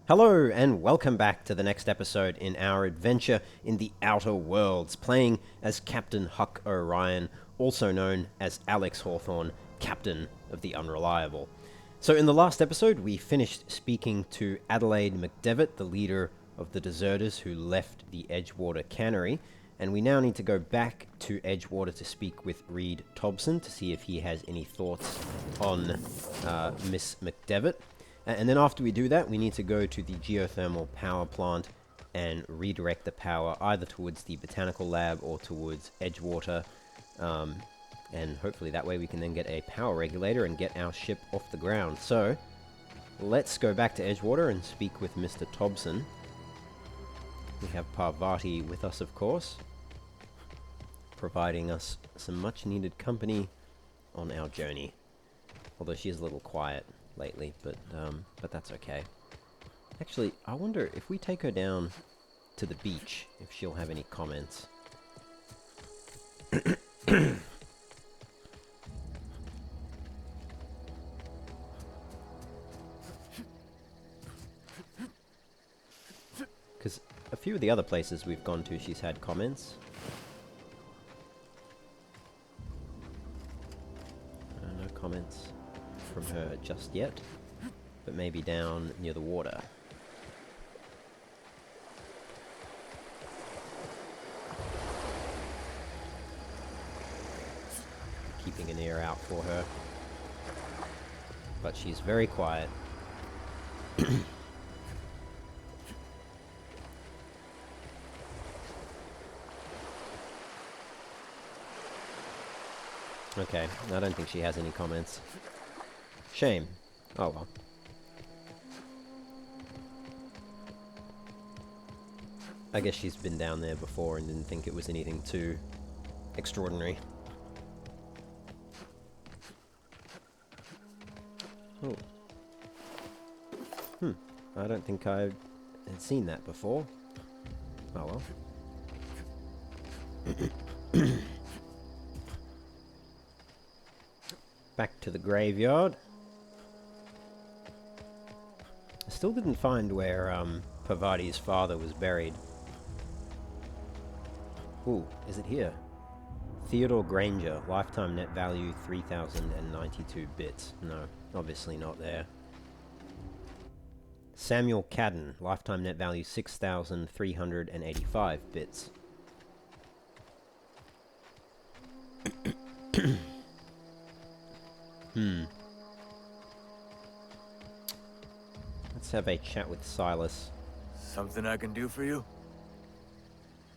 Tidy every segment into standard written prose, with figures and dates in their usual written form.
Hello, and welcome back to the next episode in our adventure in the Outer Worlds, playing as Captain Huck Orion, also known as Alex Hawthorne, Captain of the Unreliable. So in the last episode, we finished speaking to Adelaide McDevitt, the leader of the deserters who left the Edgewater cannery, and we now need to go back to Edgewater to speak with Reed Thompson to see if he has any thoughts on Miss McDevitt. And then after we do that, we need to go to the geothermal power plant and redirect the power either towards the botanical lab or towards Edgewater. And hopefully that way we can then get a power regulator and get our ship off the ground. So, let's go back to Edgewater and speak with Mr. Thompson. We have Parvati with us, of course, providing us some much needed company on our journey. Although she is a little quiet lately, but that's okay. Actually, I wonder if we take her down to the beach, if she'll have any comments. Because a few of the other places we've gone to, she's had comments. No comments from her just yet, but maybe down near the water. Keeping an ear out for her, but she's very quiet. Okay, I don't think she has any comments. Shame. Oh well. I guess she's been down there before and didn't think it was anything too extraordinary. Oh. I don't think I had seen that before. Oh well. Back to the graveyard. I still didn't find where Parvati's father was buried. Ooh, is it here? Theodore Granger, lifetime net value 3,092 bits. No, obviously not there. Samuel Cadden, lifetime net value 6,385 bits. Let's have a chat with Silas. Something I can do for you?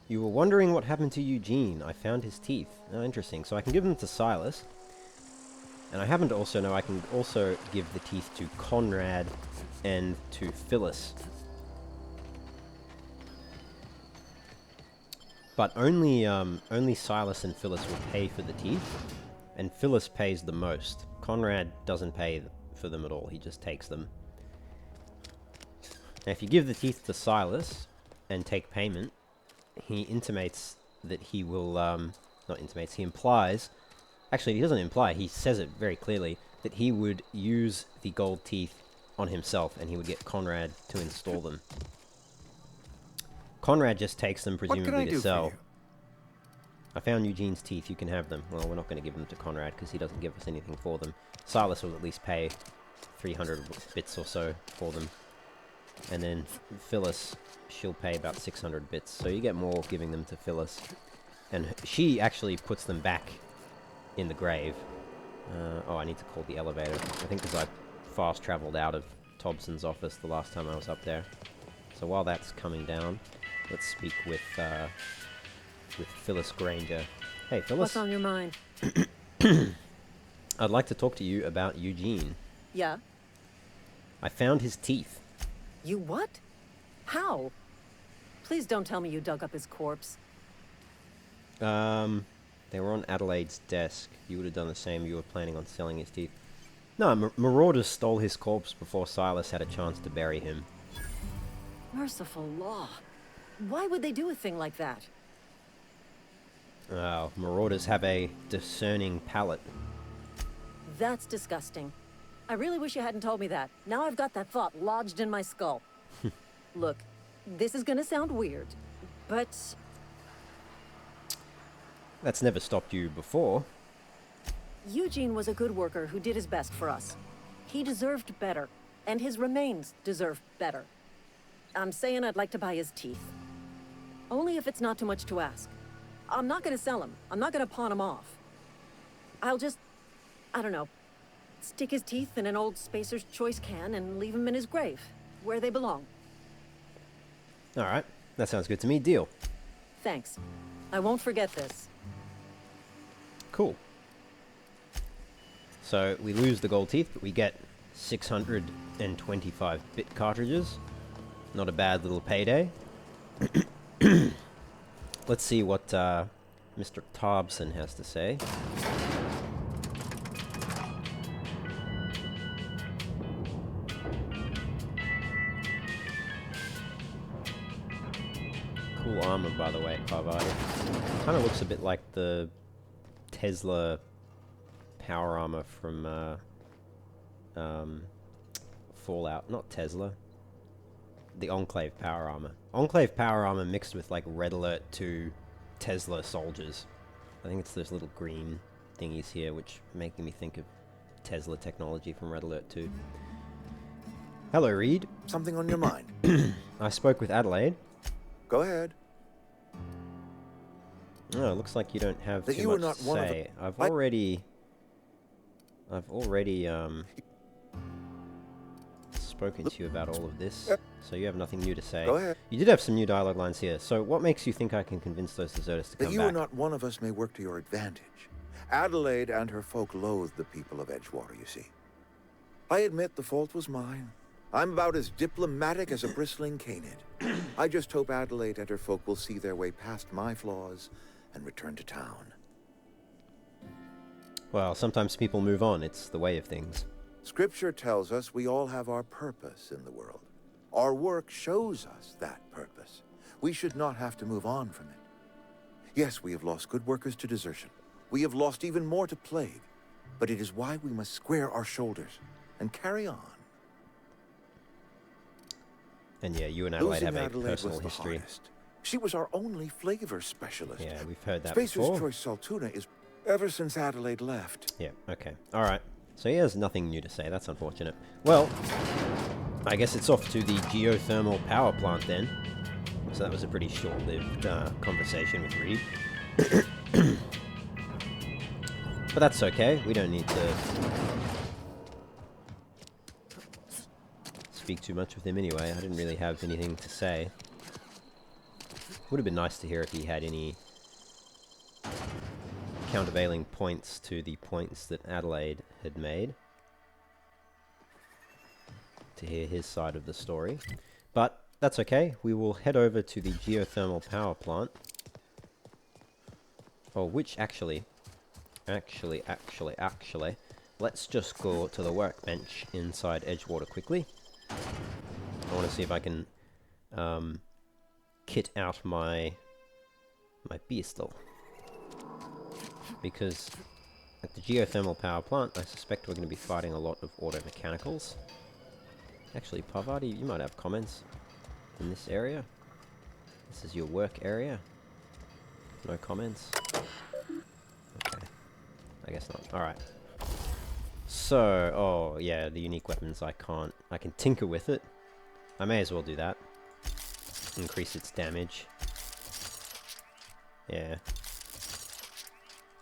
You were wondering what happened to Eugene. I found his teeth. Oh, interesting. So I can give them to Silas. And I happen to also know I can also give the teeth to Conrad and to Phyllis. But only Silas and Phyllis will pay for the teeth. And Phyllis pays the most. Conrad doesn't pay for them at all. He just takes them. Now, if you give the teeth to Silas and take payment, he intimates that he will, not intimates, he implies, actually he doesn't imply, he says it very clearly, that he would use the gold teeth on himself and he would get Conrad to install them. Conrad just takes them presumably to sell. I found Eugene's teeth, you can have them. Well, we're not going to give them to Conrad because he doesn't give us anything for them. Silas will at least pay 300 bits or so for them. And then Phyllis, she'll pay about 600 bits, so you get more giving them to Phyllis. And she actually puts them back in the grave. Oh, I need to call the elevator. I think because I fast traveled out of Thompson's office the last time I was up there. So while that's coming down, let's speak with Phyllis Granger. Hey, Phyllis. What's on your mind? I'd like to talk to you about Eugene. Yeah? I found his teeth. You what? How? Please don't tell me you dug up his corpse. They were on Adelaide's desk. You would have done the same. You were planning on selling his teeth. No, marauders stole his corpse before Silas had a chance to bury him. Merciful law. Why would they do a thing like that? Oh, marauders have a discerning palate. That's disgusting. I really wish you hadn't told me that. Now I've got that thought lodged in my skull. Look, this is gonna sound weird, but That's never stopped you before. Eugene was a good worker who did his best for us. He deserved better, and his remains deserve better. I'm saying I'd like to buy his teeth. Only if it's not too much to ask. I'm not gonna sell him. I'm not gonna pawn him off. I'll just, I don't know, stick his teeth in an old Spacer's Choice can and leave him in his grave, where they belong. Alright, that sounds good to me. Deal. Thanks. I won't forget this. Cool. So we lose the gold teeth, but we get 625 bit cartridges. Not a bad little payday. Let's see what Mr. Tobson has to say. Cool armor, by the way, Parvati. Kind of looks a bit like the Tesla power armor from Fallout. Not Tesla. The Enclave power armor. Enclave power armor mixed with like Red Alert 2 Tesla soldiers. I think it's those little green thingies here which making me think of Tesla technology from Red Alert 2. Hello, Reed. Something on your mind? I spoke with Adelaide. Go ahead. Oh, it looks like you don't have That too you were much not to one of say. the- I've already spoken to you about all of this, so you have nothing new to say. Go ahead. You did have some new dialogue lines here, so what makes you think I can convince those deserters to That come you back? and not one of us may work to your advantage. Adelaide and her folk loathe the people of Edgewater, you see. I admit the fault was mine. I'm about as diplomatic as a bristling canid. I just hope Adelaide and her folk will see their way past my flaws and return to town. Well, sometimes people move on. It's the way of things. Scripture tells us we all have our purpose in the world. Our work shows us that purpose. We should not have to move on from it. Yes, we have lost good workers to desertion. We have lost even more to plague. But it is why we must square our shoulders and carry on. And yeah, you and Adelaide have a Adelaide personal was the history. hardest. She was our only flavor specialist. Yeah, we've heard that Spacer's before. Choice Saltuna is ever since Adelaide left. Yeah, okay. Alright. So he has nothing new to say. That's unfortunate. Well, I guess it's off to the geothermal power plant then. So that was a pretty short-lived conversation with Reed. But that's okay. We don't need to speak too much with him anyway. I didn't really have anything to say. Would have been nice to hear if he had any countervailing points to the points that Adelaide had made. To hear his side of the story. But that's okay. We will head over to the geothermal power plant. Oh, which actually, let's just go to the workbench inside Edgewater quickly. I want to see if I can kit out my pistol. Because at the geothermal power plant, I suspect we're going to be fighting a lot of auto mechanicals. Actually, Parvati, you might have comments in this area. This is your work area. No comments. Okay. I guess not. Alright. So, oh yeah, the unique weapons I can tinker with it. I may as well do that. Increase its damage. Yeah.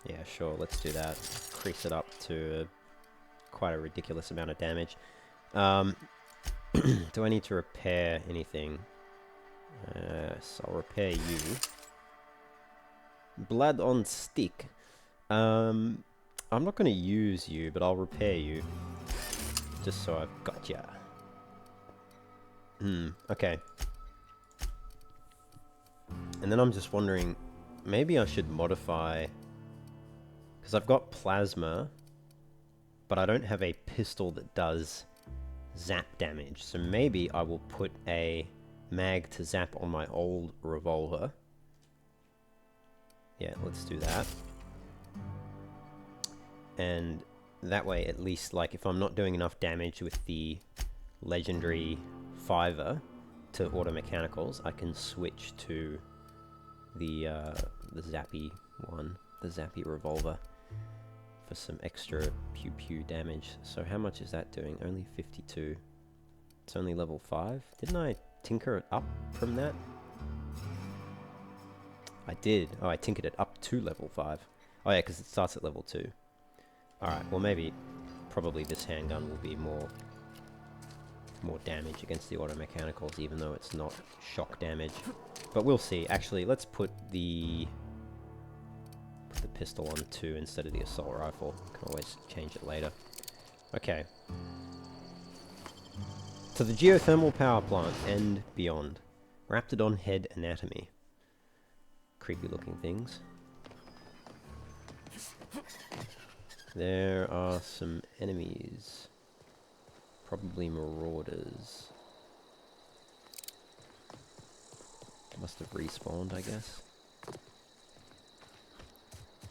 Yeah, sure, let's do that. Increase it up to quite a ridiculous amount of damage. Do I need to repair anything? So I'll repair you. Blood on stick. I'm not going to use you, but I'll repair you. Just so I've got ya. Okay. And then I'm just wondering, maybe I should modify... Because I've got plasma, but I don't have a pistol that does zap damage. So maybe I will put a mag to zap on my old revolver. Yeah, let's do that. And that way, at least, like, if I'm not doing enough damage with the legendary fiver, to auto mechanicals, I can switch to the zappy one, the zappy revolver, for some extra pew pew damage. So how much is that doing? Only 52. It's only level 5. Didn't I tinker it up from that? I did. Oh, I tinkered it up to level 5. Oh yeah, because it starts at level 2. Alright, well maybe, probably this handgun will be more damage against the auto mechanicals, even though it's not shock damage. But we'll see. Actually, let's put the pistol on 2 instead of the assault rifle. Can always change it later. Okay. To the geothermal power plant and beyond. Raptidon head anatomy. Creepy looking things. There are some enemies. Probably marauders. Must have respawned, I guess.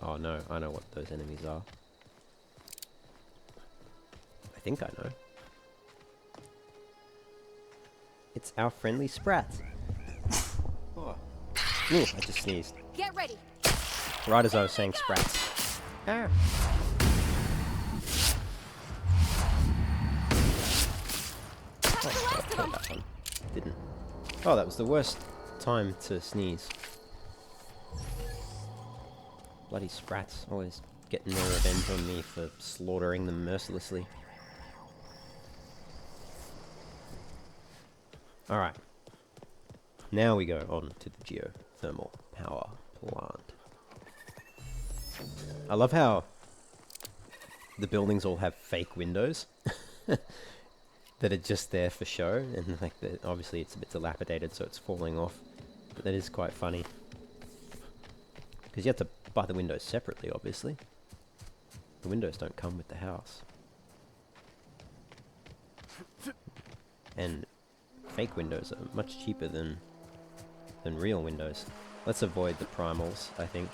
Oh no, I know what those enemies are. I think I know. It's our friendly sprats. Oh. Ooh, I just sneezed. Get ready. Right as I was saying sprats. Ah. Oh, I killed that one. Didn't. Oh, that was the worst time to sneeze. Bloody sprats, always getting their revenge on me for slaughtering them mercilessly. Alright. Now we go on to the geothermal power plant. I love how the buildings all have fake windows that are just there for show, and like obviously it's a bit dilapidated, so it's falling off. But that is quite funny. Because you have to buy the windows separately, obviously. The windows don't come with the house. And fake windows are much cheaper than real windows. Let's avoid the primals, I think.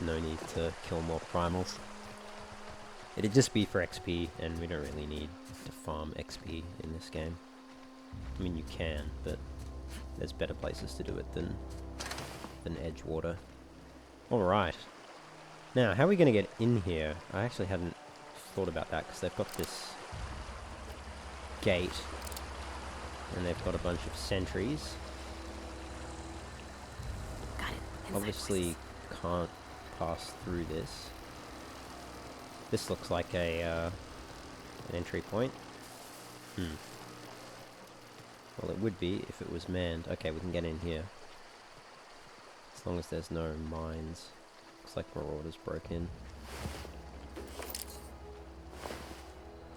No need to kill more primals. It'd just be for XP, and we don't really need to farm XP in this game. I mean, you can, but there's better places to do it than Edgewater. Alright. Now, how are we going to get in here? I actually hadn't thought about that, because they've got this gate, and they've got a bunch of sentries. Got it. Obviously can't pass through this. This looks like a an entry point. Well, it would be if it was manned. Okay, we can get in here. As long as there's no mines. Looks like marauders broke in.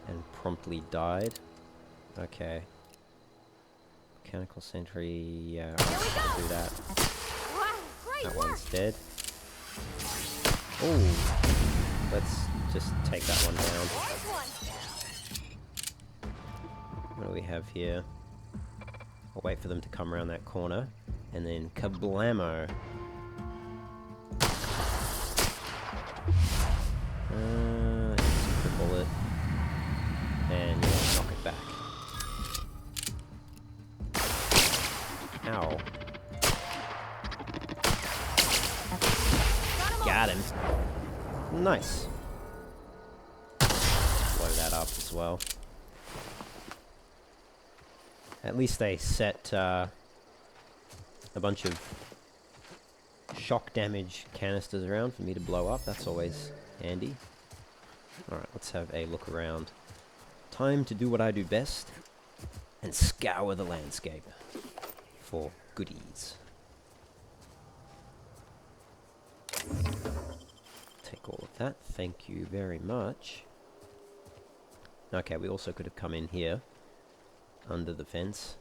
And promptly died. Okay. Mechanical sentry, yeah, I'll do that. Wow, great That work. one's dead. Oh, let's just take that one down. There's one. What do we have here? I'll wait for them to come around that corner, and then kablamo. Just cripple it, and knock it back. Ow. Got him. Nice. Blow that up as well. At least they set a bunch of shock damage canisters around for me to blow up. That's always handy. Alright, let's have a look around. Time to do what I do best and scour the landscape for goodies. Take all of that. Thank you very much. Okay, we also could have come in here under the fence.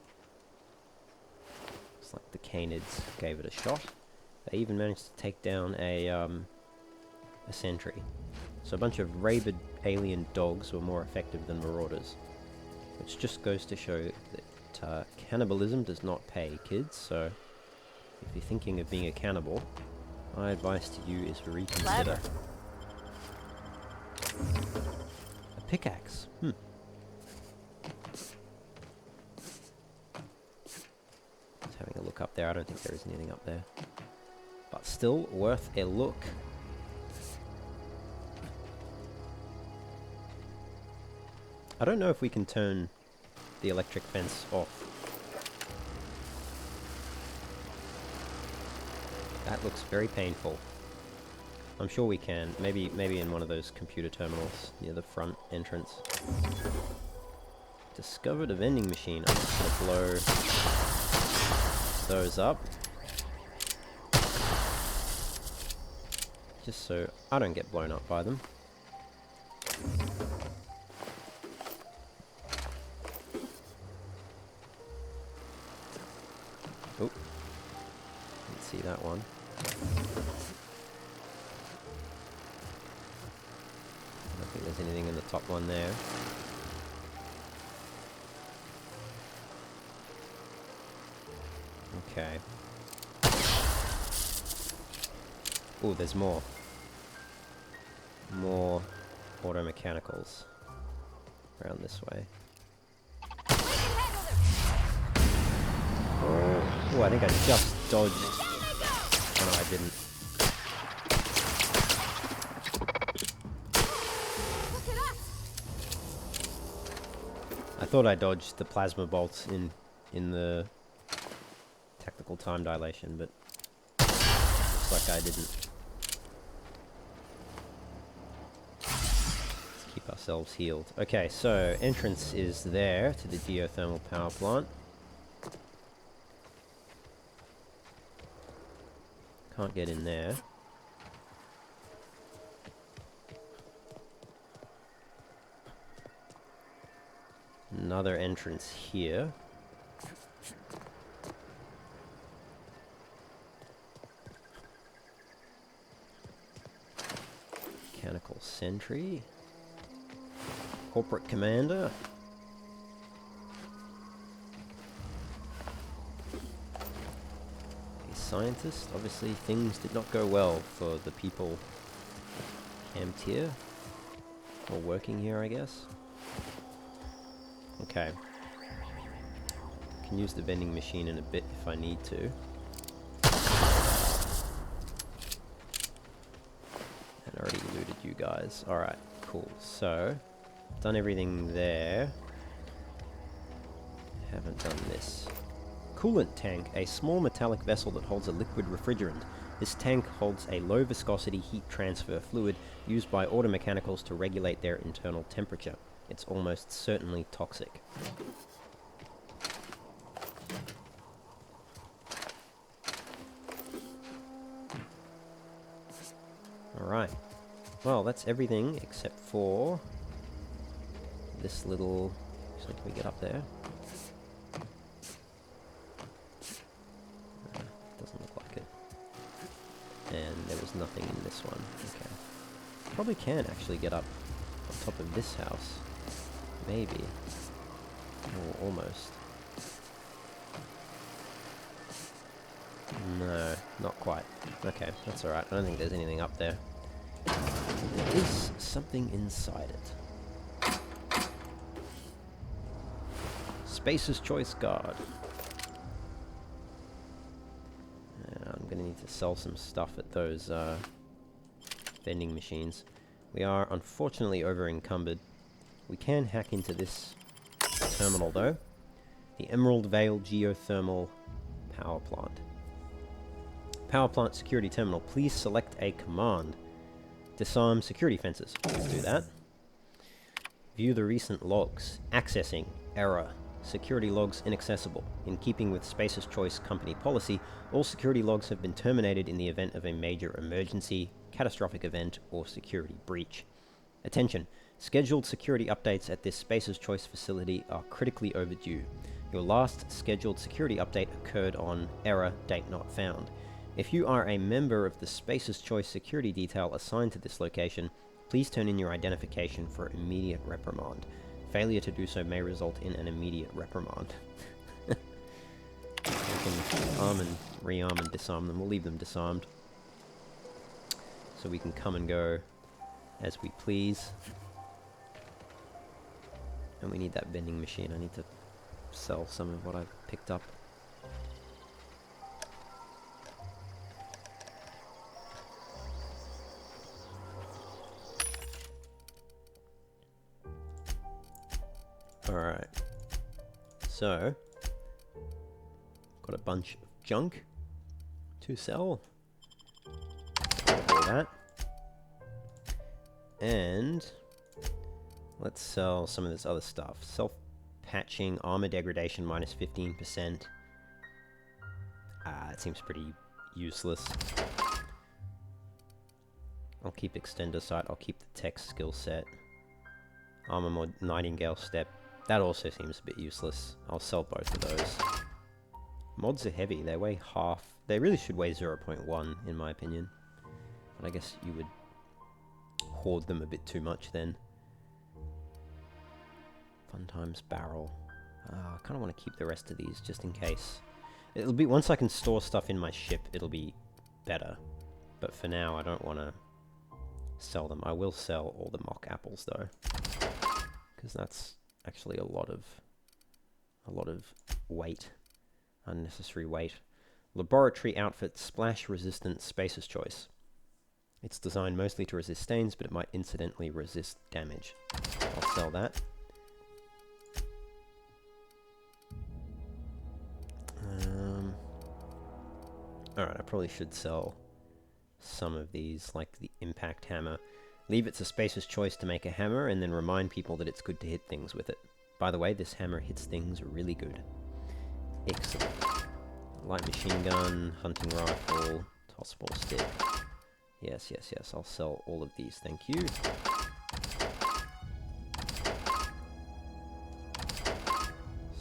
Looks like the Canids gave it a shot. They even managed to take down a sentry. So a bunch of rabid alien dogs were more effective than marauders. Which just goes to show that cannibalism does not pay, kids. So if you're thinking of being a cannibal, my advice to you is to reconsider. Pickaxe. Hmm. Just having a look up there. I don't think there is anything up there. But still worth a look. I don't know if we can turn the electric fence off. That looks very painful. I'm sure we can. Maybe in one of those computer terminals near the front entrance. Discovered a vending machine. I'm just gonna blow those up. Just so I don't get blown up by them. Oh, didn't see that one. I don't think there's anything in the top one there. Okay. Oh, there's more. More auto mechanicals around this way. Oh, I think I just dodged. Oh, no, I didn't. I thought I dodged the plasma bolts in the tactical time dilation, but looks like I didn't. Let's keep ourselves healed. Okay, so entrance is there to the geothermal power plant. Can't get in there. Another entrance here. Mechanical sentry. Corporate commander. Scientist. Obviously things did not go well for the people camped here, or working here, I guess. Okay. Can use the vending machine in a bit if I need to. And already looted you guys. Alright, cool. So, done everything there. Haven't done this. Coolant tank, a small metallic vessel that holds a liquid refrigerant. This tank holds a low viscosity heat transfer fluid used by automechanicals to regulate their internal temperature. It's almost certainly toxic. Alright. Well, that's everything except for this little... So can we get up there? Doesn't look like it. And there was nothing in this one. Okay. Probably can actually get up on top of this house. Maybe. Or almost. No, not quite. Okay, that's alright. I don't think there's anything up there. There is something inside it. Space's Choice Guard. I'm gonna need to sell some stuff at those vending machines. We are unfortunately over encumbered. We can hack into this terminal though. The Emerald Vale Geothermal Power Plant. Power Plant Security Terminal. Please select a command. Disarm security fences. Let's do that. View the recent logs. Accessing. Error. Security logs inaccessible. In keeping with Space's Choice company policy, all security logs have been terminated in the event of a major emergency, catastrophic event, or security breach. Attention! Scheduled security updates at this Space's Choice facility are critically overdue. Your last scheduled security update occurred on error date not found. If you are a member of the Space's Choice security detail assigned to this location, please turn in your identification for immediate reprimand. Failure to do so may result in an immediate reprimand. We can arm and rearm and disarm them. We'll leave them disarmed. So we can come and go as we please. And we need that vending machine. I need to sell some of what I've picked up. Alright. So, got a bunch of junk to sell. All that. And let's sell some of this other stuff. Self-patching, armor degradation minus 15%. It seems pretty useless. I'll keep extender sight, I'll keep the tech skill set. Armor mod Nightingale step. That also seems a bit useless. I'll sell both of those. Mods are heavy, they weigh half. They really should weigh 0.1 in my opinion. But I guess you would hoard them a bit too much then. Fun times barrel. I kind of want to keep the rest of these just in case. It'll be, once I can store stuff in my ship, it'll be better. But for now, I don't want to sell them. I will sell all the mock apples though, because that's actually a lot of weight, unnecessary weight. Laboratory outfit, splash resistant, spacer's choice. It's designed mostly to resist stains, but it might incidentally resist damage. I'll sell that. Alright, I probably should sell some of these, like the impact hammer. Leave it to spacer's choice to make a hammer, and then remind people that it's good to hit things with it. By the way, this hammer hits things really good. Excellent. Light machine gun, hunting rifle, tossball stick. Yes, yes, yes, I'll sell all of these, thank you.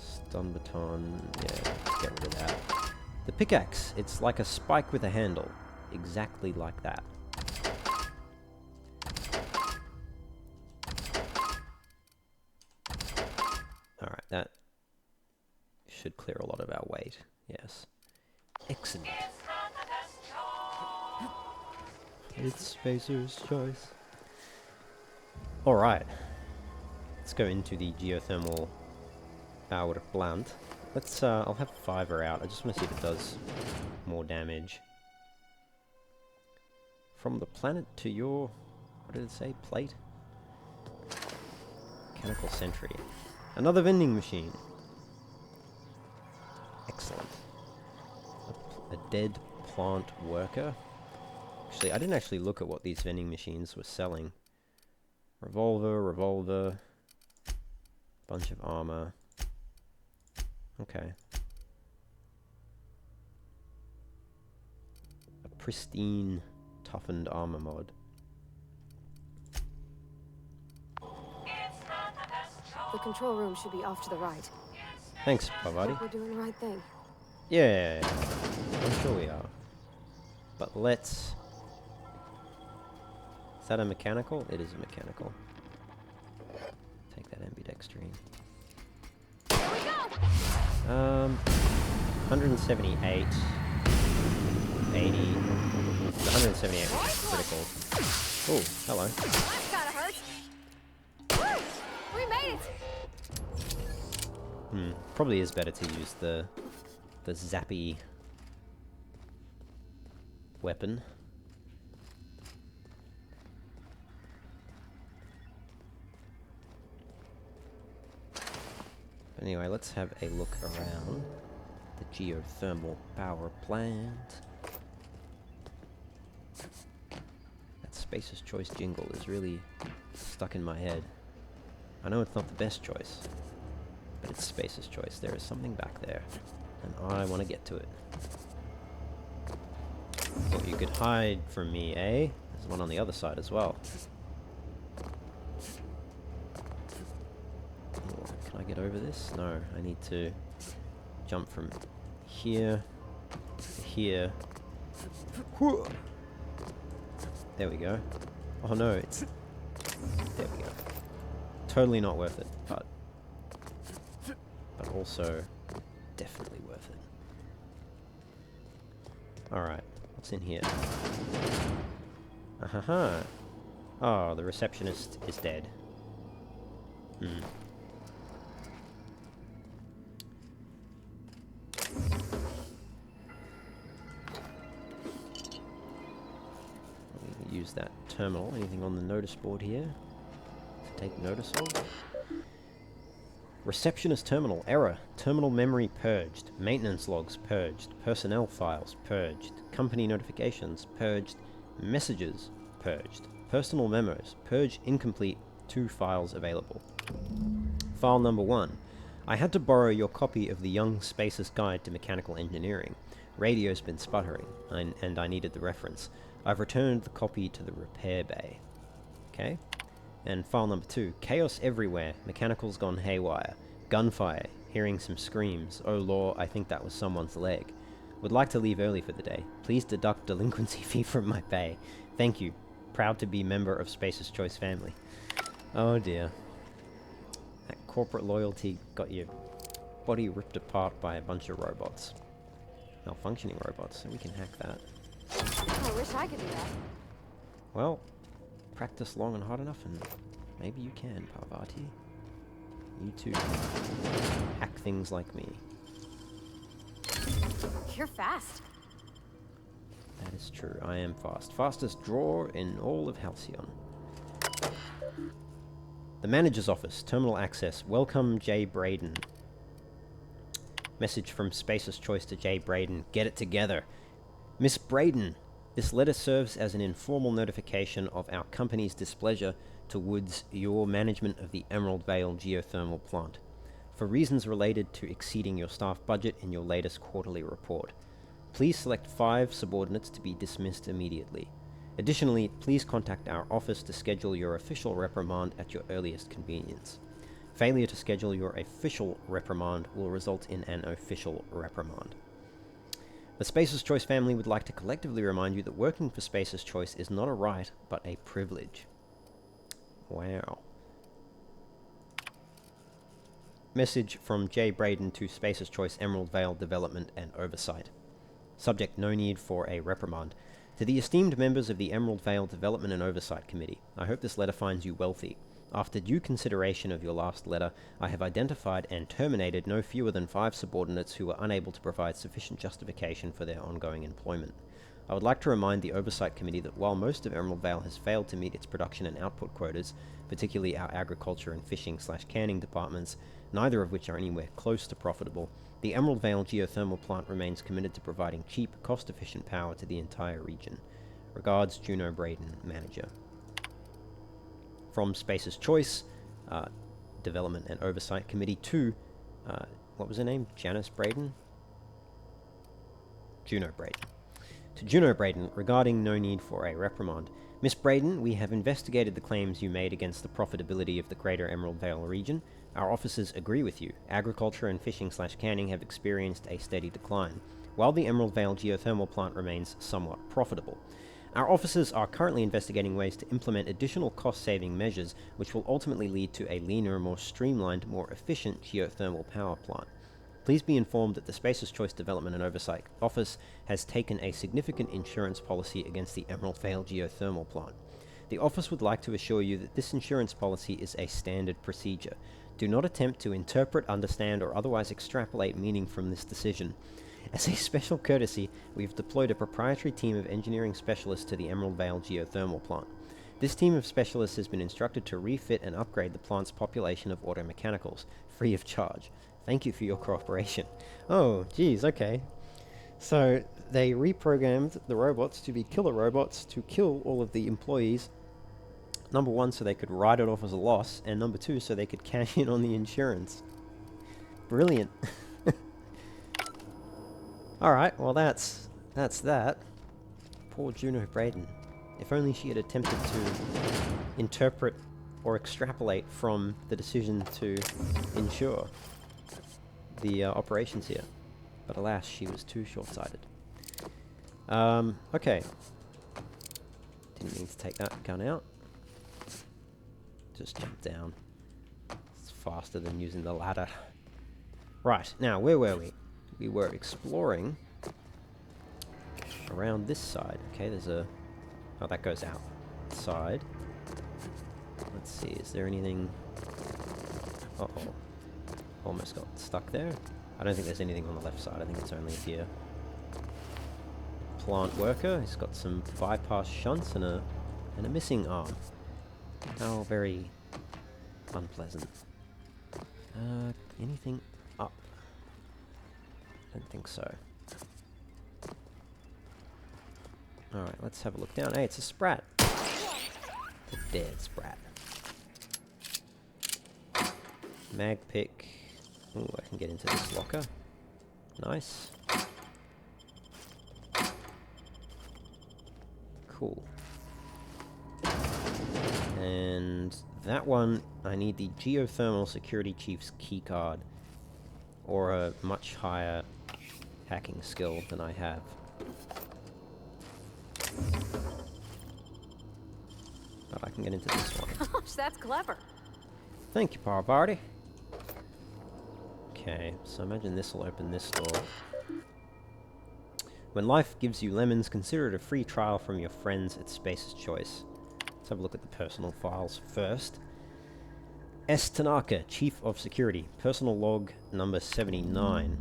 Stun baton, yeah, get rid of that. The pickaxe, it's like a spike with a handle. Exactly like that. Alright, that should clear a lot of our weight. Yes. Excellent. It's Spacer's choice. Alright. Let's go into the geothermal power plant. Let's, I'll have Fiverr out. I just want to see if it does more damage. From the planet to your, what did it say? Plate? Mechanical sentry. Another vending machine. Excellent. A dead plant worker. Actually, I didn't actually look at what these vending machines were selling. Revolver. Bunch of armor. Okay. A pristine, toughened armor mod. The control room should be off to the right. Thanks, Pavati. Hope we're doing the right thing. Yeah, I'm sure we are. But let's... Is that a mechanical? It is a mechanical. Take that ambidextrine. 178, 80, 178 was critical. Oh, hello. That's gotta hurt. Woo! We made it. Probably is better to use the zappy weapon. But anyway, let's have a look around the geothermal power plant. That Spacer's Choice jingle is really stuck in my head. I know it's not the best choice, but it's Spacer's Choice. There is something back there, and I want to get to it. Thought you could hide from me, eh? There's one on the other side as well. Can I get over this? No, I need to jump from here to here. There we go. Oh no, it's... There we go. Totally not worth it, but also definitely worth it. Alright, what's in here? Oh, the receptionist is dead. use that terminal. Anything on the notice board here to take notice of? Receptionist terminal. Error. Terminal memory purged. Maintenance logs purged. Personnel files purged. Company notifications purged. Messages purged. Personal memos. Purge incomplete. 2 files available. File number 1. I had to borrow your copy of the Young Spacer's Guide to Mechanical Engineering. Radio's been sputtering, and I needed the reference. I've returned the copy to the repair bay. Okay. And file number 2. Chaos everywhere. Mechanicals gone haywire. Gunfire. Hearing some screams. Oh law, I think that was someone's leg. Would like to leave early for the day. Please deduct delinquency fee from my pay. Thank you. Proud to be member of Spacer's Choice family. Oh dear. That corporate loyalty got your body ripped apart by a bunch of robots. Malfunctioning robots, so we can hack that. I wish I could do that. Well, practice long and hard enough and maybe you can, Parvati. You too can hack things like me. You're fast. That is true, I am fast. Fastest drawer in all of Halcyon. The manager's office, terminal access. Welcome, Jay Braden. Message from Spacer's Choice to Jay Braden. Get it together. Miss Braden, this letter serves as an informal notification of our company's displeasure towards your management of the Emerald Vale geothermal plant, for reasons related to exceeding your staff budget in your latest quarterly report. Please select 5 subordinates to be dismissed immediately. Additionally, please contact our office to schedule your official reprimand at your earliest convenience. Failure to schedule your official reprimand will result in an official reprimand. The Spacer's Choice family would like to collectively remind you that working for Spacer's Choice is not a right, but a privilege. Wow. Message from Jay Braden to Spacer's Choice Emerald Vale Development and Oversight. Subject: no need for a reprimand. To the esteemed members of the Emerald Vale Development and Oversight Committee, I hope this letter finds you wealthy. After due consideration of your last letter, I have identified and terminated no fewer than 5 subordinates who were unable to provide sufficient justification for their ongoing employment. I would like to remind the Oversight Committee that while most of Emerald Vale has failed to meet its production and output quotas, particularly our agriculture and fishing/canning departments, neither of which are anywhere close to profitable, the Emerald Vale geothermal plant remains committed to providing cheap, cost-efficient power to the entire region. Regards, Juno Braden, Manager. From Spacer's Choice, Development and Oversight Committee to, what was her name? Janice Braden? Juno Braden. To Juno Braden, regarding no need for a reprimand. Miss Braden, we have investigated the claims you made against the profitability of the Greater Emerald Vale region. Our officers agree with you. Agriculture and fishing/canning have experienced a steady decline, while the Emerald Vale geothermal plant remains somewhat profitable. Our officers are currently investigating ways to implement additional cost-saving measures which will ultimately lead to a leaner, more streamlined, more efficient geothermal power plant. Please be informed that the Spacer's Choice Development and Oversight Office has taken a significant insurance policy against the Emerald Vale geothermal plant. The office would like to assure you that this insurance policy is a standard procedure. Do not attempt to interpret, understand, or otherwise extrapolate meaning from this decision. As a special courtesy, we have deployed a proprietary team of engineering specialists to the Emerald Vale geothermal plant. This team of specialists has been instructed to refit and upgrade the plant's population of automechanicals, free of charge. Thank you for your cooperation. Oh, geez, okay. So, they reprogrammed the robots to be killer robots to kill all of the employees. Number 1, so they could write it off as a loss, and number 2, so they could cash in on the insurance. Brilliant. Alright, well that's that. Poor Juno Braden. If only she had attempted to interpret or extrapolate from the decision to insure the operations here. But alas, she was too short-sighted. Okay. Didn't mean to take that gun out. Just jump down. It's faster than using the ladder. Right, now, where were we? We were exploring around this side. Okay, there's a... Oh, that goes outside. Let's see, is there anything... Uh-oh. Almost got stuck there. I don't think there's anything on the left side. I think it's only here. Plant worker. He's got some bypass shunts and a And a missing arm. How very unpleasant. Anything up? I don't think so. Alright, let's have a look down. Hey, it's a sprat. A dead sprat. Mag pick. Ooh, I can get into this locker. Nice. Cool. And that one, I need the geothermal security chief's keycard, or a much higher hacking skill than I have. But I can get into this one. Gosh, that's clever. Thank you, Parvati. Okay, so imagine this will open this door. When life gives you lemons, consider it a free trial from your friends at Space's Choice. Let's have a look at the personal files first. S. Tanaka, Chief of Security. Personal log number 79.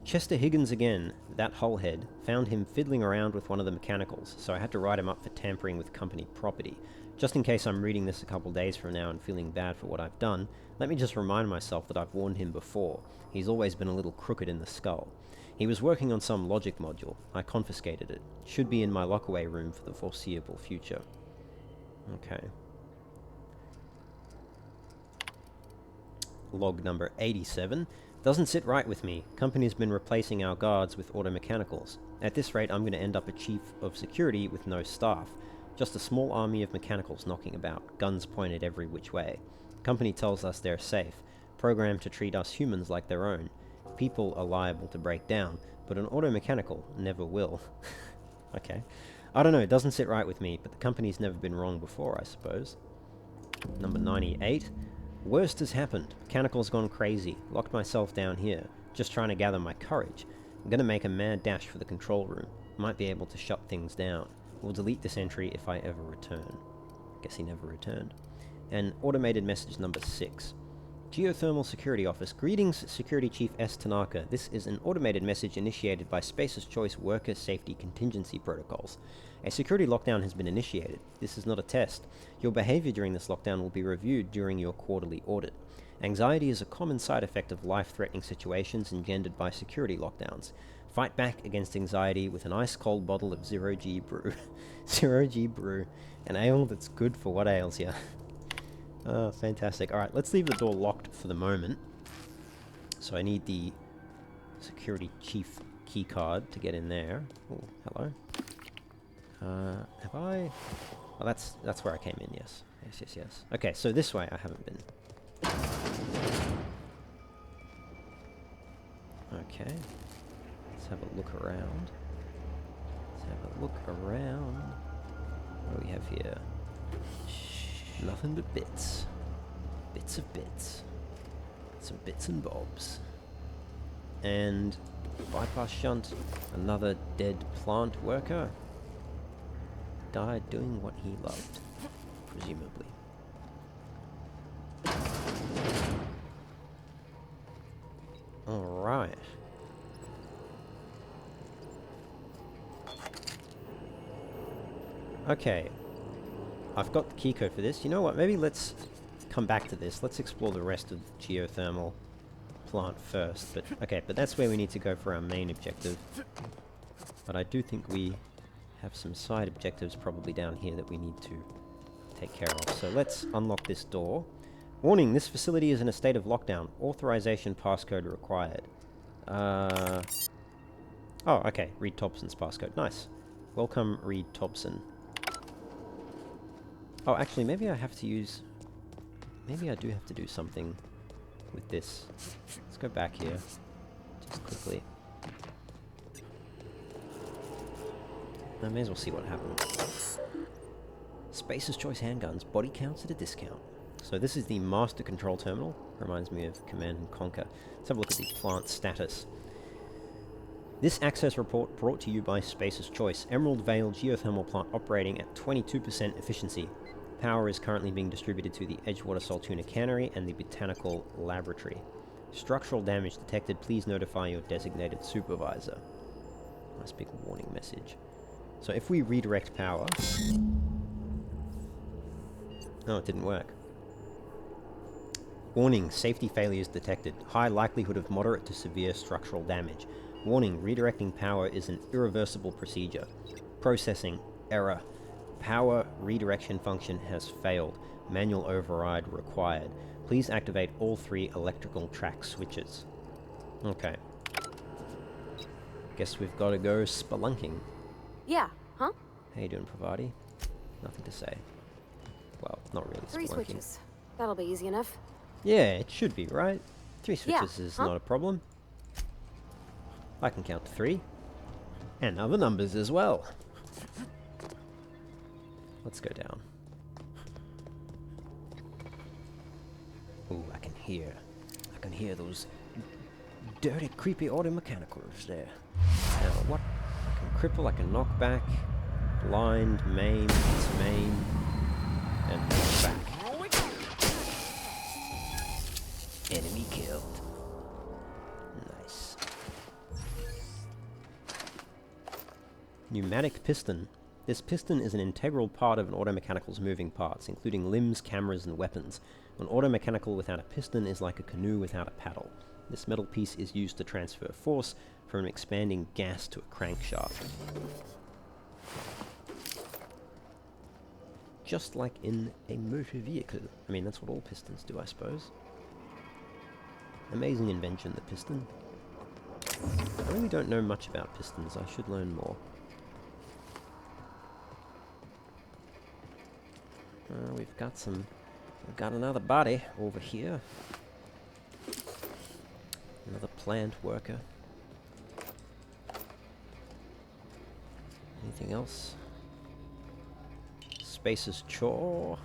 Chester Higgins again, that hullhead, found him fiddling around with one of the mechanicals, so I had to write him up for tampering with company property. Just in case I'm reading this a couple days from now and feeling bad for what I've done, let me just remind myself that I've warned him before. He's always been a little crooked in the skull. He was working on some logic module. I confiscated it. Should be in my lockaway room for the foreseeable future. Okay. Log number 87. Doesn't sit right with me. Company's been replacing our guards with automechanicals. At this rate, I'm going to end up a chief of security with no staff. Just a small army of mechanicals knocking about, guns pointed every which way. Company tells us they're safe, programmed to treat us humans like their own. People are liable to break down, but an automechanical never will. Okay. I don't know, it doesn't sit right with me, but the company's never been wrong before, I suppose. Number 98. Worst has happened. Mechanical's gone crazy. Locked myself down here. Just trying to gather my courage. I'm gonna make a mad dash for the control room. Might be able to shut things down. We'll delete this entry if I ever return. Guess he never returned. And automated message number 6. Geothermal Security Office. Greetings, Security Chief S. Tanaka. This is an automated message initiated by Space's Choice Worker Safety Contingency Protocols. A security lockdown has been initiated. This is not a test. Your behavior during this lockdown will be reviewed during your quarterly audit. Anxiety is a common side effect of life-threatening situations engendered by security lockdowns. Fight back against anxiety with an ice-cold bottle of Zero-G Brew. Zero-G Brew. An ale that's good for what ails ya. Oh, fantastic. Alright, let's leave the door locked for the moment. So I need the security chief keycard to get in there. Oh, hello. Have I... Oh, that's where I came in, yes. Yes. Okay, so this way I haven't been. Okay. Let's have a look around. What do we have here? Nothing but bits. Bits of bits. Some bits and bobs. And bypass shunt. Another dead plant worker. Died doing what he loved. Presumably. Alright. Okay. I've got the key code for this. You know what? Maybe let's come back to this. Let's explore the rest of the geothermal plant first. But that's where we need to go for our main objective. But I do think we have some side objectives probably down here that we need to take care of. So let's unlock this door. Warning, this facility is in a state of lockdown. Authorization passcode required. Oh, okay. Reed Thompson's passcode. Nice. Welcome, Reed Thompson. Oh, actually, maybe I have to use... Maybe I do have to do something with this. Let's go back here. Just quickly. I may as well see what happens. Space's Choice handguns. Body counts at a discount. So this is the Master Control Terminal. Reminds me of Command and Conquer. Let's have a look at the plant status. This access report brought to you by Space's Choice. Emerald Vale geothermal plant operating at 22% efficiency. Power is currently being distributed to the Edgewater Saltuna Cannery and the Botanical Laboratory. Structural damage detected. Please notify your designated supervisor. Nice big warning message. So if we redirect power... Oh, it didn't work. Warning, safety failures detected. High likelihood of moderate to severe structural damage. Warning, redirecting power is an irreversible procedure. Processing, error. Power redirection function has failed. Manual override required. Please activate all 3 electrical track switches. Okay. Guess we've got to go spelunking. Yeah, huh? How you doing, Pravati? Nothing to say. Well, not really 3 spelunking. switches. That'll be easy enough. Yeah, it should be, right? 3 Yeah, switches is huh? not a problem. I can count to 3. And other numbers as well. Let's go down. Ooh, I can hear those dirty, creepy auto mechanicals there. Now, what? I can cripple, I can knock back, blind, maim, dismaim, and knock back. Enemy killed. Nice. Pneumatic piston. This piston is an integral part of an automechanical's moving parts, including limbs, cameras, and weapons. An automechanical without a piston is like a canoe without a paddle. This metal piece is used to transfer force from an expanding gas to a crankshaft. Just like in a motor vehicle. I mean, that's what all pistons do, I suppose. Amazing invention, the piston. I really don't know much about pistons. I should learn more. We've got another body over here. Another plant worker. Anything else? Space's chore.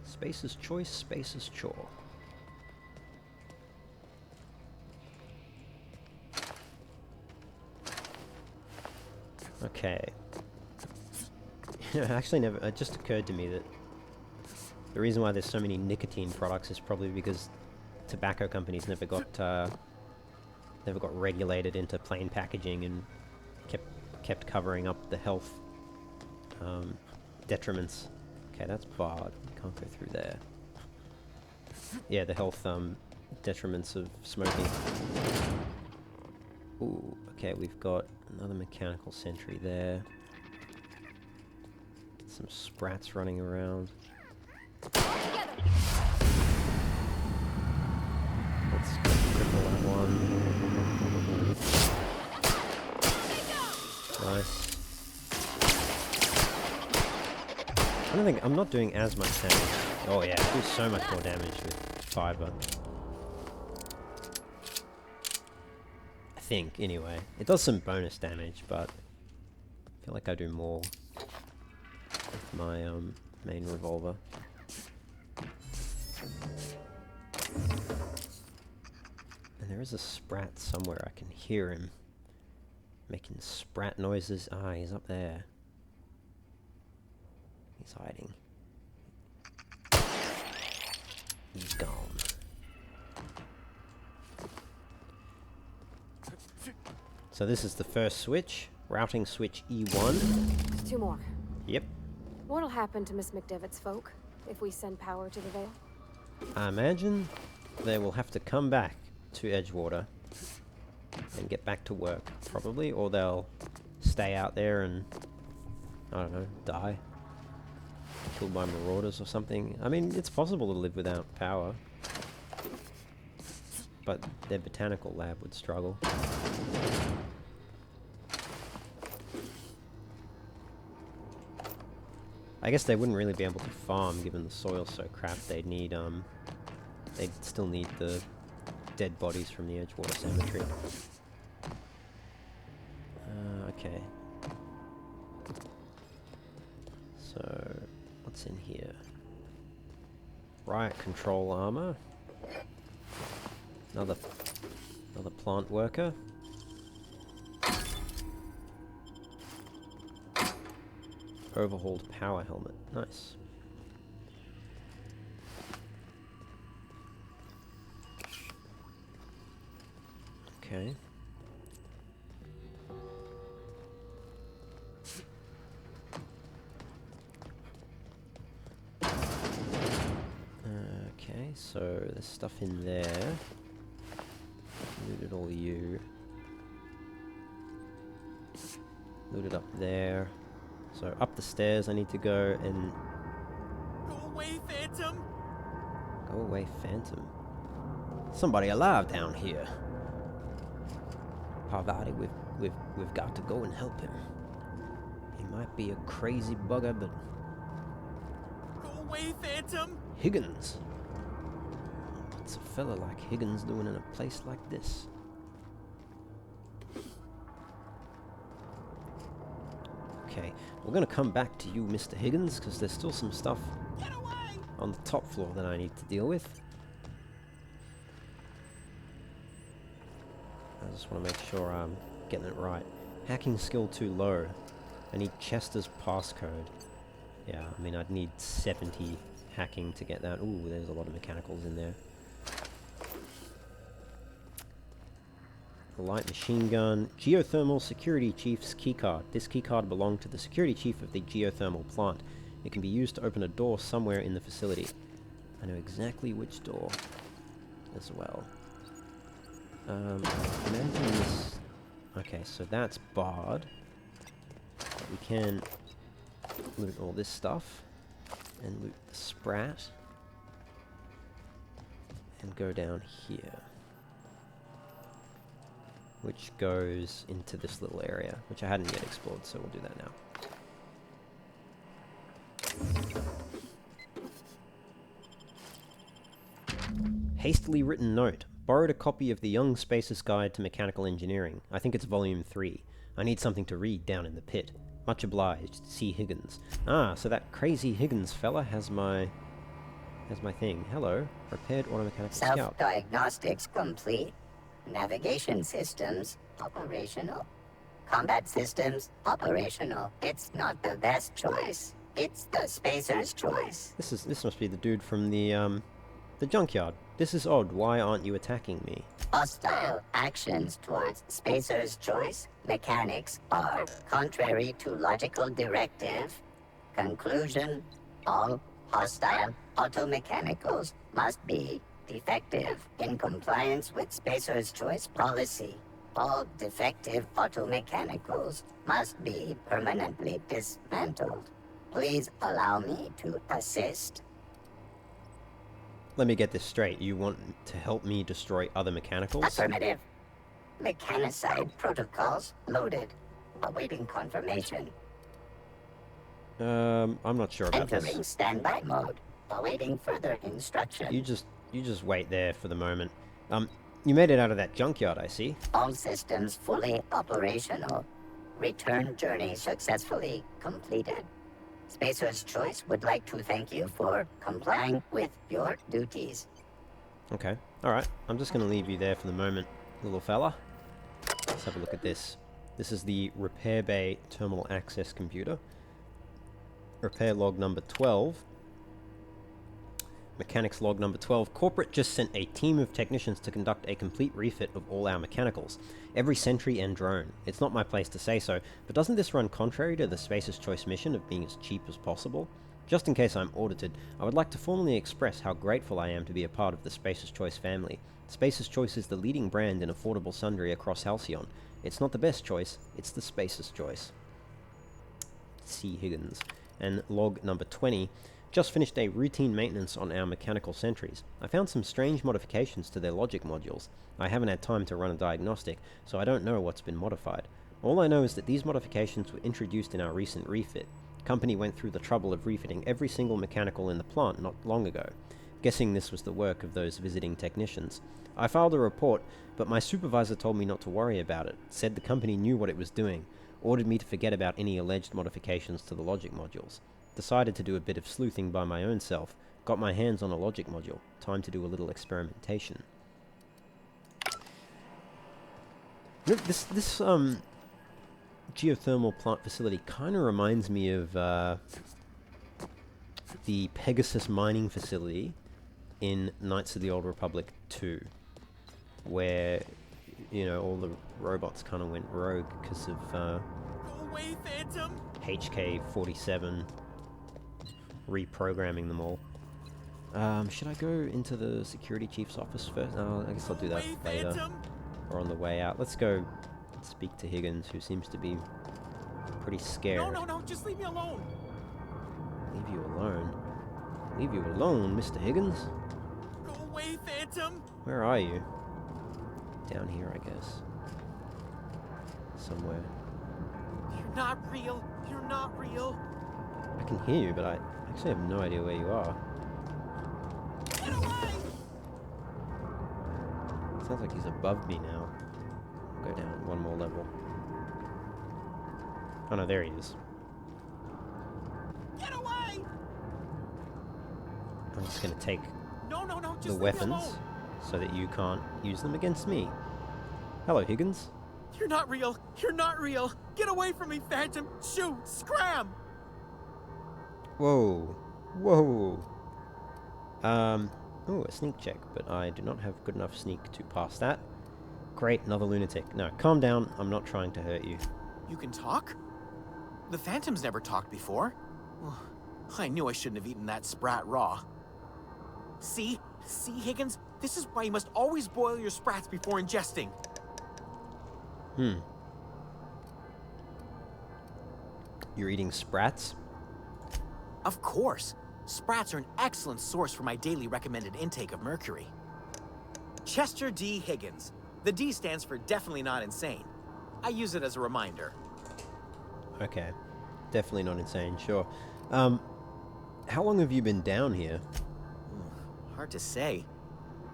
Space's choice, Space's chore. Okay. Actually, never. It just occurred to me that the reason why there's so many nicotine products is probably because tobacco companies never got regulated into plain packaging and kept covering up the health detriments. Okay, that's barred. Can't go through there. Yeah, the health detriments of smoking. Ooh, okay, we've got another mechanical sentry there. Some sprats running around. Let's cripple that one. Nice. I'm not doing as much damage. Oh yeah, I do so much more damage with fiber. I think, anyway. It does some bonus damage, but I feel like I do more with my main revolver. And there is a sprat somewhere. I can hear him making sprat noises. Ah, he's up there. He's hiding. He's gone. So this is the first switch. Routing switch E1. 2 more. Yep. What'll happen to Miss McDevitt's folk if we send power to the Vale? I imagine they will have to come back to Edgewater and get back to work, probably, or they'll stay out there and, I don't know, die. Killed by marauders or something. I mean, it's possible to live without power, but their botanical lab would struggle. I guess they wouldn't really be able to farm given the soil's so crap. They'd need, they'd still need the dead bodies from the Edgewater Cemetery. Okay. So, what's in here? Riot control armor. Another plant worker. Overhauled power helmet. Nice. Okay. so there's stuff in there. Looted all you. Looted up there. So up the stairs I need to go and... Go away, Phantom! Go away, Phantom. Somebody alive down here. Parvati, we've got to go and help him. He might be a crazy bugger, but... Go away, Phantom! Higgins! What's a fella like Higgins doing in a place like this? Okay, we're gonna come back to you, Mr. Higgins, because there's still some stuff on the top floor that I need to deal with. I just want to make sure I'm getting it right. Hacking skill too low. I need Chester's passcode. Yeah, I mean, I'd need 70 hacking to get that. Ooh, there's a lot of mechanicals in there. A light machine gun. Geothermal Security Chief's keycard. This keycard belonged to the security chief of the geothermal plant. It can be used to open a door somewhere in the facility. I know exactly which door as well. Imagine this. Okay, so that's barred. But we can loot all this stuff and loot the sprat and go down here, which goes into this little area, which I hadn't yet explored, so we'll do that now. Hastily written note. Borrowed a copy of the Young Spacer's Guide to Mechanical Engineering. I think it's volume 3. I need something to read down in the pit. Much obliged, C. Higgins. Ah, so that crazy Higgins fella has my thing. Hello. Repaired automechanical scout. Self-diagnostics complete. Navigation systems operational. Combat systems operational. It's not the best choice. It's the spacer's choice. This must be the dude from the junkyard. This is odd. Why aren't you attacking me? Hostile actions towards spacer's choice mechanics are contrary to logical directive. Conclusion: all hostile automechanicals must be defective in compliance with spacer's choice policy. All defective automechanicals must be permanently dismantled. Please allow me to assist. Let me get this straight. You want to help me destroy other mechanicals? Affirmative. Mechanicide protocols loaded. Awaiting confirmation. I'm not sure about Entering this. standby mode. Awaiting further instruction. You just wait there for the moment. You made it out of that junkyard, I see. All systems fully operational. Return journey successfully completed. Spacer's Choice would like to thank you for complying with your duties. Okay. Alright. I'm just going to leave you there for the moment, little fella. Let's have a look at this. This is the repair bay terminal access computer. Repair log number 12. Mechanics log number 12. Corporate just sent a team of technicians to conduct a complete refit of all our mechanicals. Every sentry and drone. It's not my place to say so, but doesn't this run contrary to the Spacer's Choice mission of being as cheap as possible? Just in case I'm audited, I would like to formally express how grateful I am to be a part of the Spacer's Choice family. Spacer's Choice is the leading brand in affordable sundry across Halcyon. It's not the best choice, it's the Spacer's Choice. C. Higgins. And log number 20. Just finished a routine maintenance on our mechanical sentries. I found some strange modifications to their logic modules. I haven't had time to run a diagnostic, so I don't know what's been modified. All I know is that these modifications were introduced in our recent refit. The company went through the trouble of refitting every single mechanical in the plant not long ago. Guessing this was the work of those visiting technicians. I filed a report, but my supervisor told me not to worry about it, said the company knew what it was doing, ordered me to forget about any alleged modifications to the logic modules. Decided to do a bit of sleuthing by my own self. Got my hands on a logic module. Time to do a little experimentation. This geothermal plant facility kind of reminds me of the Pegasus mining facility in Knights of the Old Republic 2, where, you know, all the robots kind of went rogue because of Go away, Phantom! HK-47 reprogramming them all. Should I go into the security chief's office first? No, I guess I'll do that Away, later. Phantom! Or on the way out. Let's go speak to Higgins, who seems to be pretty scared. No, just leave me alone. Leave you alone? Leave you alone, Mr. Higgins? Go away, Phantom! Where are you? Down here, I guess. Somewhere. You're not real. You're not real. I can hear you, but I actually have no idea where you are. Get away! Sounds like he's above me now. Go down one more level. Oh no, there he is. Get away! I'm just gonna take No, just the leave me weapons alone. so that you can't use them against me. Hello, Higgins. You're not real. You're not real. Get away from me, Phantom. Shoot! Scram! Whoa. Whoa. Oh, a sneak check, but I do not have good enough sneak to pass that. Great, another lunatic. No, calm down. I'm not trying to hurt you. You can talk? The Phantom's never talked before. I knew I shouldn't have eaten that sprat raw. See, Higgins? This is why you must always boil your sprats before ingesting. You're eating sprats? Of course. Sprats are an excellent source for my daily recommended intake of mercury. Chester D. Higgins. The D stands for definitely not insane. I use it as a reminder. Okay. Definitely not insane, sure. How long have you been down here? Hard to say.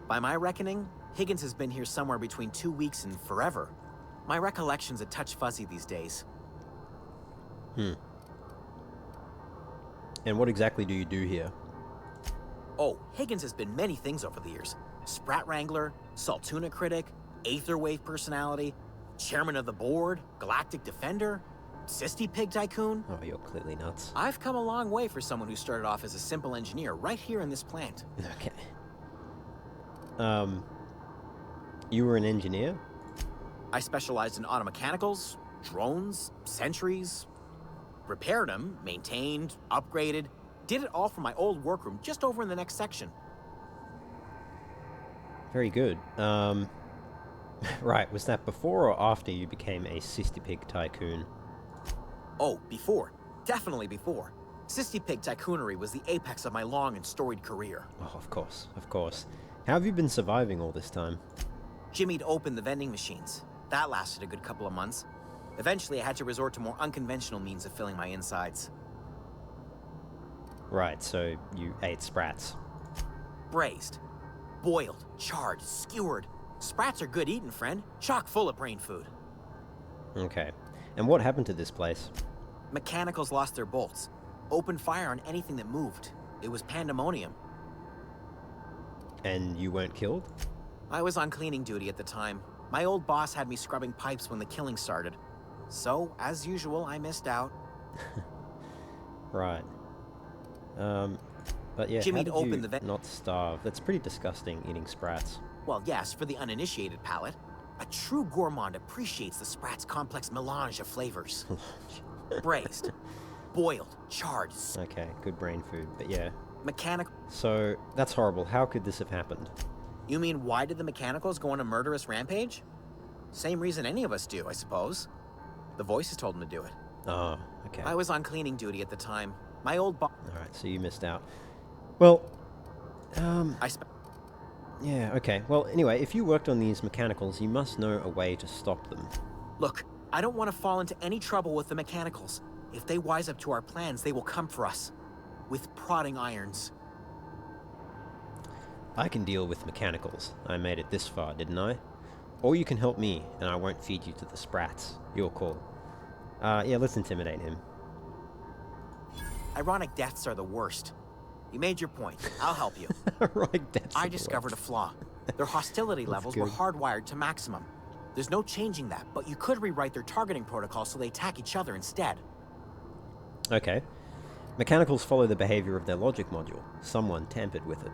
By my reckoning, Higgins has been here somewhere between 2 weeks and forever. My recollection's a touch fuzzy these days. And what exactly do you do here? Oh, Higgins has been many things over the years. Sprat Wrangler, Saltuna Critic, Aetherwave Personality, Chairman of the Board, Galactic Defender, Sisty Pig Tycoon. Oh, you're clearly nuts. I've come a long way for someone who started off as a simple engineer right here in this plant. Okay. You were an engineer? I specialized in automechanicals, drones, sentries, repaired them, maintained, upgraded, did it all from my old workroom just over in the next section. Very good. Right, was that before or after you became a Sisty Pig Tycoon? Oh, before. Definitely before. Sisty Pig Tycoonery was the apex of my long and storied career. Oh, of course, of course. How have you been surviving all this time? Jimmy'd opened the vending machines. That lasted a good couple of months. Eventually, I had to resort to more unconventional means of filling my insides. Right, so you ate sprats. Braised, boiled, charred, skewered. Sprats are good eating, friend. Chock full of brain food. Okay. And what happened to this place? Mechanicals lost their bolts. Opened fire on anything that moved. It was pandemonium. And you weren't killed? I was on cleaning duty at the time. My old boss had me scrubbing pipes when the killing started. So, as usual, I missed out. Right. But yeah, Jimmy'd how did opened you not starve? That's pretty disgusting, eating sprats. Well, yes, for the uninitiated palate. A true gourmand appreciates the sprat's complex melange of flavors. Braised, boiled, charred, Okay, good brain food, but yeah. mechanical. So, that's horrible. How could this have happened? You mean, why did the mechanicals go on a murderous rampage? Same reason any of us do, I suppose. The voices told them to do it. Oh, okay. I was on cleaning duty at the time. My old boss. Alright, so you missed out. Well, I spent. yeah, okay. Well, anyway, if you worked on these mechanicals, you must know a way to stop them. Look, I don't want to fall into any trouble with the mechanicals. If they wise up to our plans, they will come for us. With prodding irons. I can deal with mechanicals. I made it this far, didn't I? Or you can help me, and I won't feed you to the sprats. Your call. Yeah, let's intimidate him. Ironic deaths are the worst. You made your point. I'll help you. Right, that's I the discovered a worst. flaw. Their hostility levels were good. hardwired to maximum. There's no changing that, but you could rewrite their targeting protocol so they attack each other instead. Okay. Mechanicals follow the behavior of their logic module. Someone tampered with it.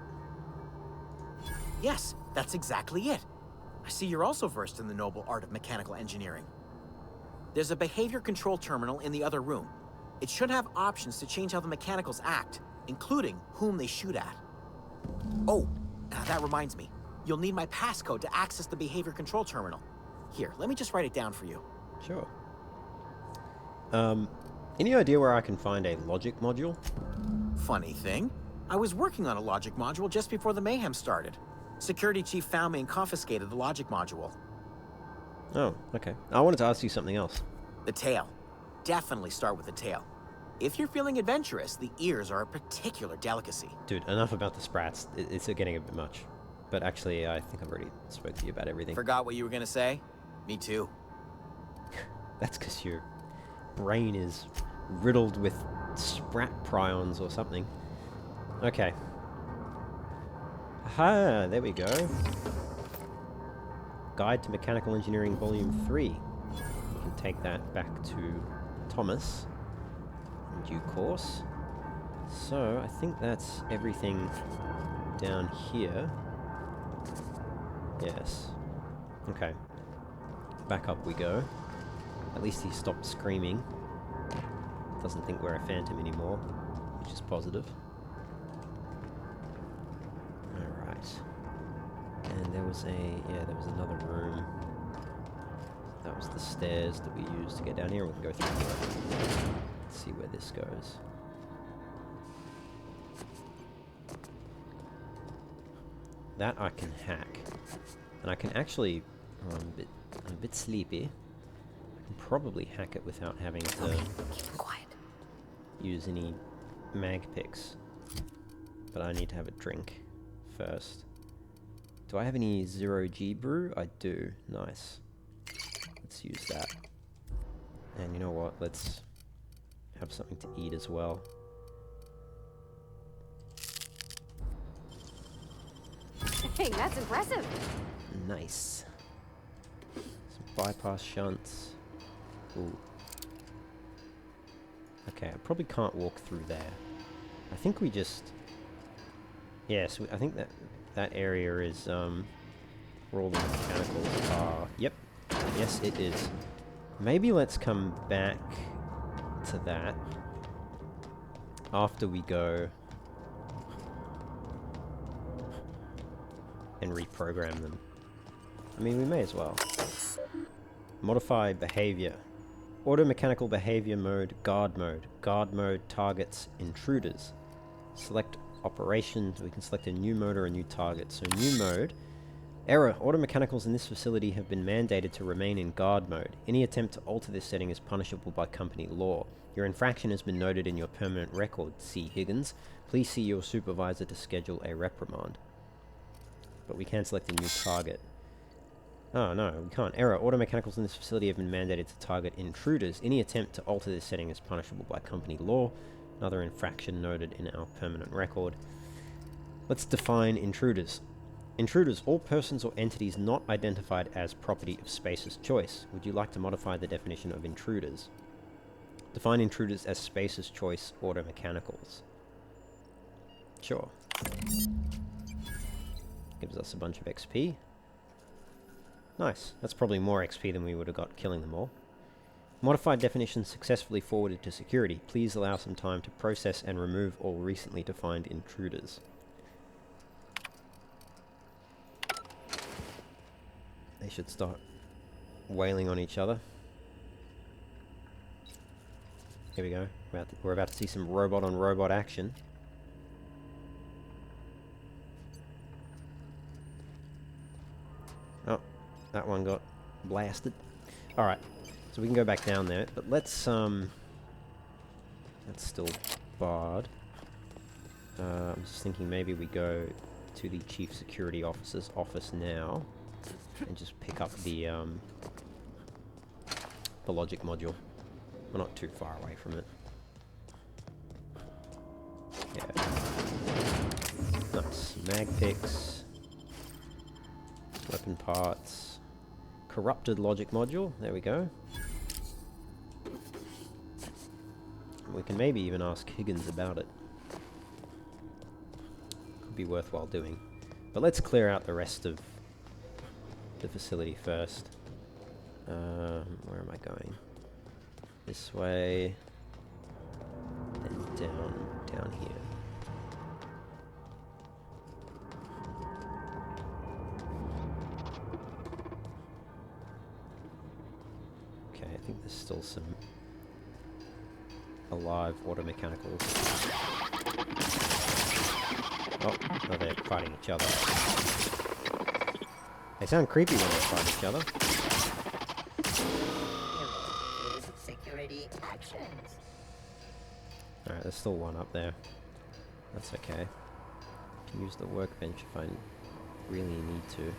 Yes, that's exactly it. I see you're also versed in the noble art of mechanical engineering. There's a behavior control terminal in the other room. It should have options to change how the mechanicals act, including whom they shoot at. Oh, that reminds me. You'll need my passcode to access the behavior control terminal. Here, let me just write it down for you. Sure. Any idea where I can find a logic module? Funny thing, I was working on a logic module just before the mayhem started. Security chief found me and confiscated the logic module. Oh, okay. I wanted to ask you something else. The tail. Definitely start with the tail. If you're feeling adventurous, the ears are a particular delicacy. Dude, enough about the sprats. It's getting a bit much. But actually, I think I've already spoke to you about everything. Forgot what you were gonna say? Me too. That's because your brain is riddled with sprat prions or something. Okay. Aha, there we go. Guide to Mechanical Engineering Volume 3. You can take that back to Thomas in due course. So, I think that's everything down here. Yes. Okay. Back up we go. At least he stopped screaming. Doesn't think we're a phantom anymore, which is positive. Alright. And there was another room. That was the stairs that we used to get down here. We can go through here. Let's see where this goes. That I can hack. And I can actually... Oh, I'm a bit sleepy. I can probably hack it without having to use any mag picks. But I need to have a drink first. Do I have any 0G brew? I do. Nice. Let's use that. And you know what? Let's have something to eat as well. Hey, that's impressive. Nice. Some bypass shunts. Ooh. Okay, I probably can't walk through there. I think we just... Yes, I think that area is where all the mechanicals are. Yep. Yes, it is. Maybe let's come back to that after we go and reprogram them. I mean, we may as well. Modify behavior. Auto mechanical behavior mode, guard mode. Guard mode targets intruders. Select operations. We can select a new mode or a new target. So new mode. Error. Auto mechanicals in this facility have been mandated to remain in guard mode. Any attempt to alter this setting is punishable by company law. Your infraction has been noted in your permanent record, C. Higgins. Please see your supervisor to schedule a reprimand. But we can select a new target. Oh, no, we can't. Error. Auto mechanicals in this facility have been mandated to target intruders. Any attempt to alter this setting is punishable by company law. Another infraction noted in our permanent record. Let's define intruders. Intruders, all persons or entities not identified as property of Space's choice. Would you like to modify the definition of intruders? Define intruders as Space's choice auto mechanicals. Sure. Gives us a bunch of XP. Nice. That's probably more XP than we would have got killing them all. Modified definition successfully forwarded to security. Please allow some time to process and remove all recently defined intruders. They should start wailing on each other. Here we go. We're about to see some robot-on-robot action. Oh, that one got blasted. Alright, so we can go back down there, but let's, that's still barred. I'm just thinking maybe we go to the Chief Security Officer's office now, and just pick up the logic module. We're not too far away from it. Yeah. Nice. Mag picks. Weapon parts. Corrupted logic module. There we go. We can maybe even ask Higgins about it. Could be worthwhile doing. But let's clear out the rest of the facility first. Where am I going? This way. And down here. there's still some alive automechanicals. Oh, they're fighting each other. They sound creepy when they fight each other. Security actions. Alright, there's still one up there. That's okay. Can use the workbench if I really need to.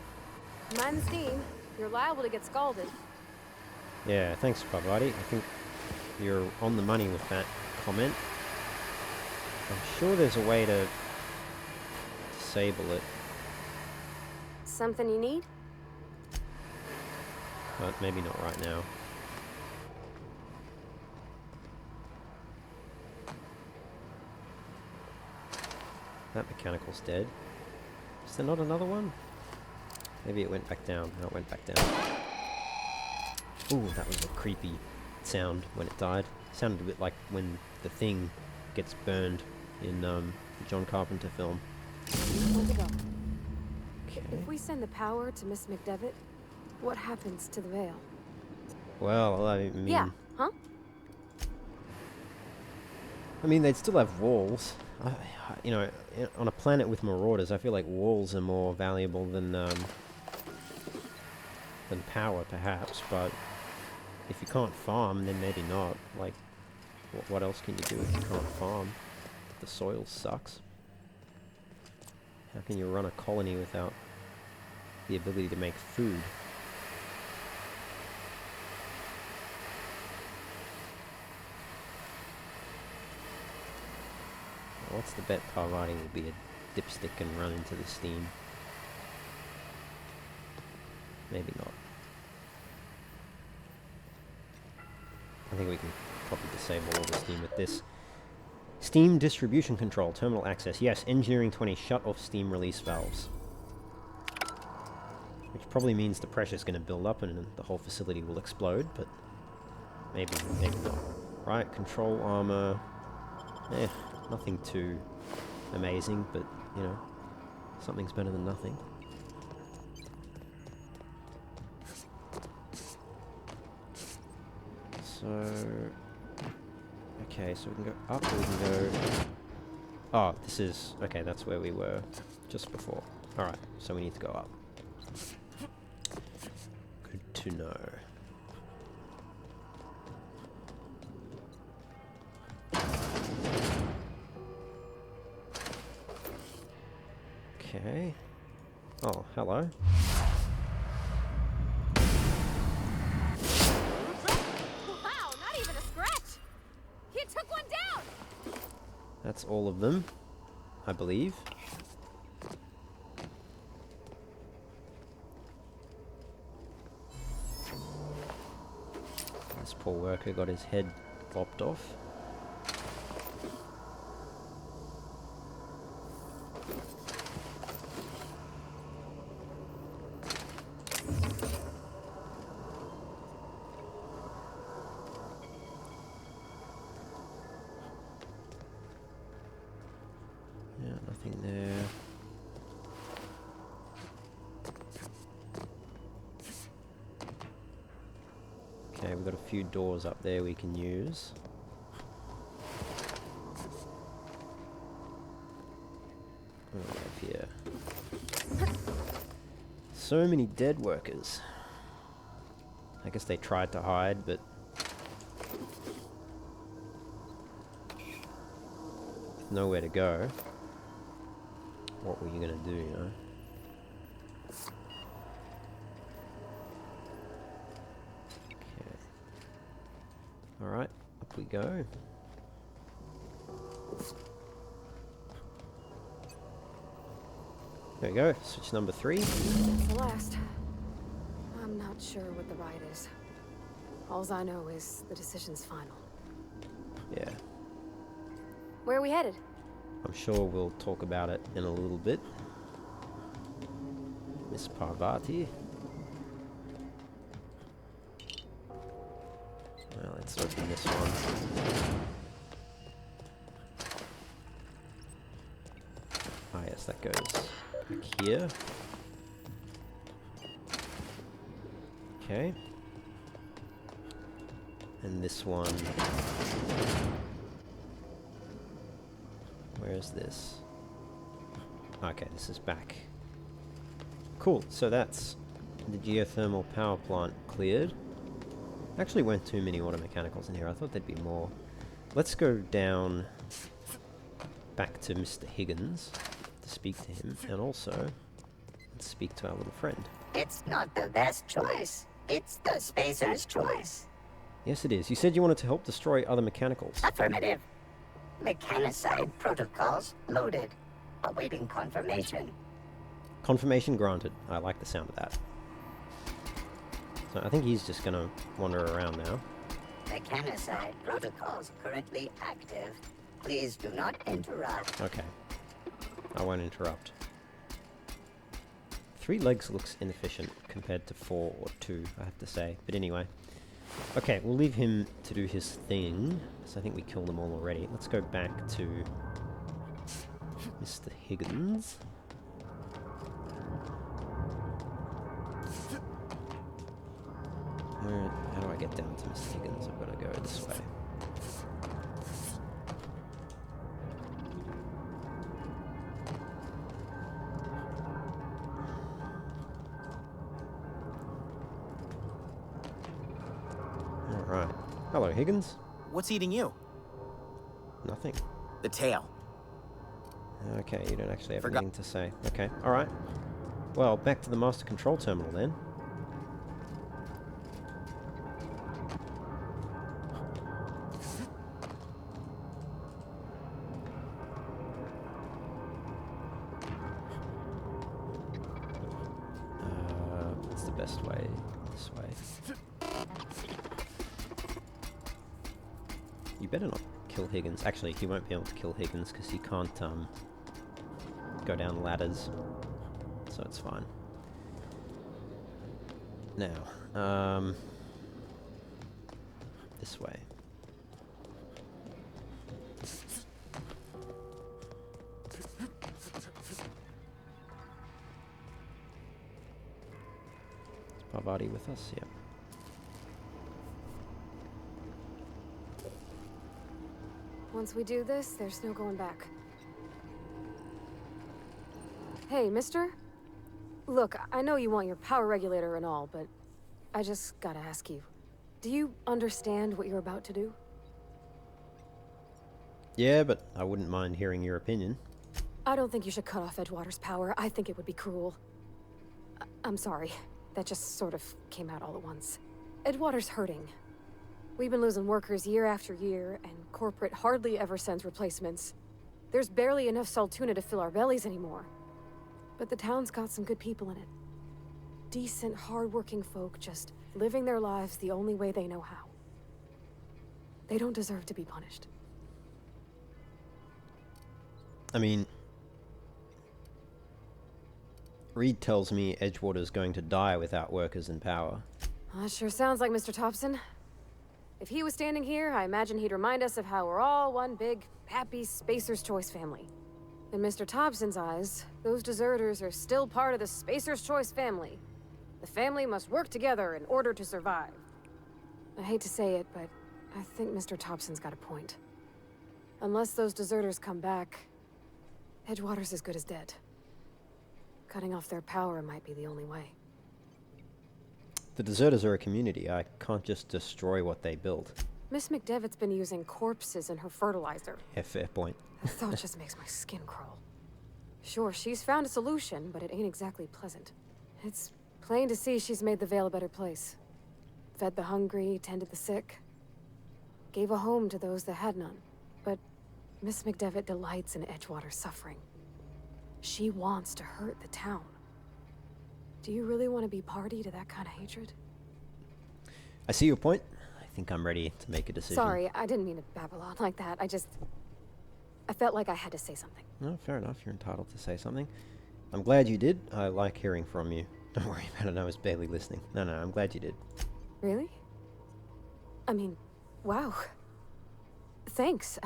Mind the steam. You're liable to get scalded. Yeah, thanks, Parvati. I think you're on the money with that comment. I'm sure there's a way to disable it, Something you need? but maybe not right now. That mechanical's dead. Is there not another one? Maybe it went back down. No, it went back down. Ooh, that was a creepy sound when it died. It sounded a bit like when the Thing gets burned in the John Carpenter film. Where'd it go? Okay. If we send the power to Miss McDevitt, what happens to the veil? Well, I mean... Yeah, huh? I mean, they'd still have walls. You know, on a planet with marauders, I feel like walls are more valuable than power, perhaps. But if you can't farm, then maybe not. Like, what else can you do if you can't farm? The soil sucks. How can you run a colony without the ability to make food? What's the bet Parvati will be a dipstick and run into the steam? Maybe not. I think we can probably disable all the steam with this. Steam distribution control, terminal access. Yes, engineering 20, shut off steam release valves. Which probably means the pressure's going to build up and the whole facility will explode, but maybe not. Right, control armor. Nothing too amazing, but, you know, something's better than nothing. So... okay, so we can go up, or we can go... oh, this is... okay, that's where we were just before. Alright, so we need to go up. Good to know. Okay. Oh, hello. Wow, not even a scratch! He took one down! That's all of them, I believe. This poor worker got his head lopped off. Yeah, nothing there. Okay, we've got a few doors up there we can use. What do we have here? So many dead workers. I guess they tried to hide, but... with nowhere to go. What were you gonna do, you know? Okay. Alright, up we go. There we go, switch number 3. That's the last. I'm not sure what the ride is. Alls I know is the decision's final. Yeah. Where are we headed? I'm sure we'll talk about it in a little bit. Miss Parvati. Well, let's open this one. Ah, yes, that goes back here. Okay. And this one... Where is this? Okay, this is back. Cool, so that's the geothermal power plant cleared. Actually weren't too many auto mechanicals in here. I thought there'd be more. Let's go down back to Mr. Higgins to speak to him, and also let's speak to our little friend. It's not the best choice. It's the Spacer's choice. Yes, it is. You said you wanted to help destroy other mechanicals. Affirmative. Mechanicide protocols loaded. Awaiting confirmation. Confirmation granted. I like the sound of that. So I think he's just gonna wander around now. Mechanicide protocols currently active. Please do not interrupt. Okay. I won't interrupt. 3 legs looks inefficient compared to 4 or 2, I have to say. But anyway. Okay, we'll leave him to do his thing. So I think we killed them all already. Let's go back to Mr. Higgins. How do I get down to Mr. Higgins? I've got to go this way. Alright. Hello, Higgins. What's eating you? Nothing. The tail. Okay, you don't actually have Forgot- anything to say. Okay, alright. Well, back to the master control terminal then. What's the best way? This way. You better not kill Higgins. Actually, he won't be able to kill Higgins because he can't go down ladders. So it's fine. Now, this way. Is Parvati with us? Yep. Once we do this, there's no going back. Hey, mister? Look, I know you want your power regulator and all, but I just gotta ask you. Do you understand what you're about to do? Yeah, but I wouldn't mind hearing your opinion. I don't think you should cut off Edgewater's power. I think it would be cruel. I'm sorry. That just sort of came out all at once. Edgewater's hurting. We've been losing workers year after year, and corporate hardly ever sends replacements. There's barely enough Saltuna to fill our bellies anymore. But the town's got some good people in it. Decent, hard-working folk just living their lives the only way they know how. They don't deserve to be punished. I mean, Reed tells me Edgewater's going to die without workers in power. That sure sounds like Mr. Thompson. If he was standing here, I imagine he'd remind us of how we're all one big, happy Spacer's Choice family. In Mr. Thompson's eyes, those deserters are still part of the Spacer's Choice family. The family must work together in order to survive. I hate to say it, but I think Mr. Thompson's got a point. Unless those deserters come back, Edgewater's as good as dead. Cutting off their power might be the only way. The deserters are a community. I can't just destroy what they built. Miss McDevitt's been using corpses in her fertilizer. Yeah, fair point. The thought just makes my skin crawl. Sure, she's found a solution, but it ain't exactly pleasant. It's plain to see she's made the Vale a better place. Fed the hungry, tended the sick. Gave a home to those that had none. But Miss McDevitt delights in Edgewater's suffering. She wants to hurt the town. Do you really want to be party to that kind of hatred? I see your point. I think I'm ready to make a decision. Sorry, I didn't mean to babble on like that. I felt like I had to say something. No, fair enough. You're entitled to say something. I'm glad you did. I like hearing from you. Don't worry about it. I was barely listening. No, I'm glad you did. Really? I mean, wow. Thanks.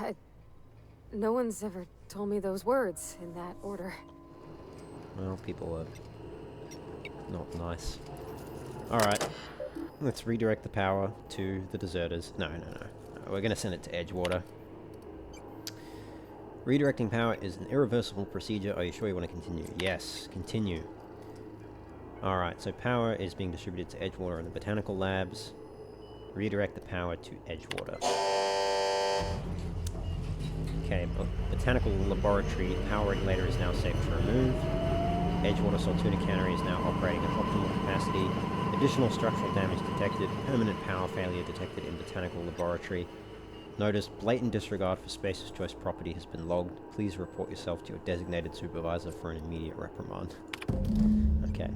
No one's ever told me those words in that order. Well, people are not nice. Alright. Let's redirect the power to the deserters. No. We're going to send it to Edgewater. Redirecting power is an irreversible procedure. Are you sure you want to continue? Yes, continue. Alright, so power is being distributed to Edgewater and the Botanical Labs. Redirect the power to Edgewater. Okay, Botanical Laboratory power regulator is now safe to remove. Edgewater Saltuna Cannery is now operating at optimal capacity. Additional structural damage detected. Permanent power failure detected in Botanical Laboratory. Notice, blatant disregard for Spacer's Choice property has been logged. Please report yourself to your designated supervisor for an immediate reprimand. Okay.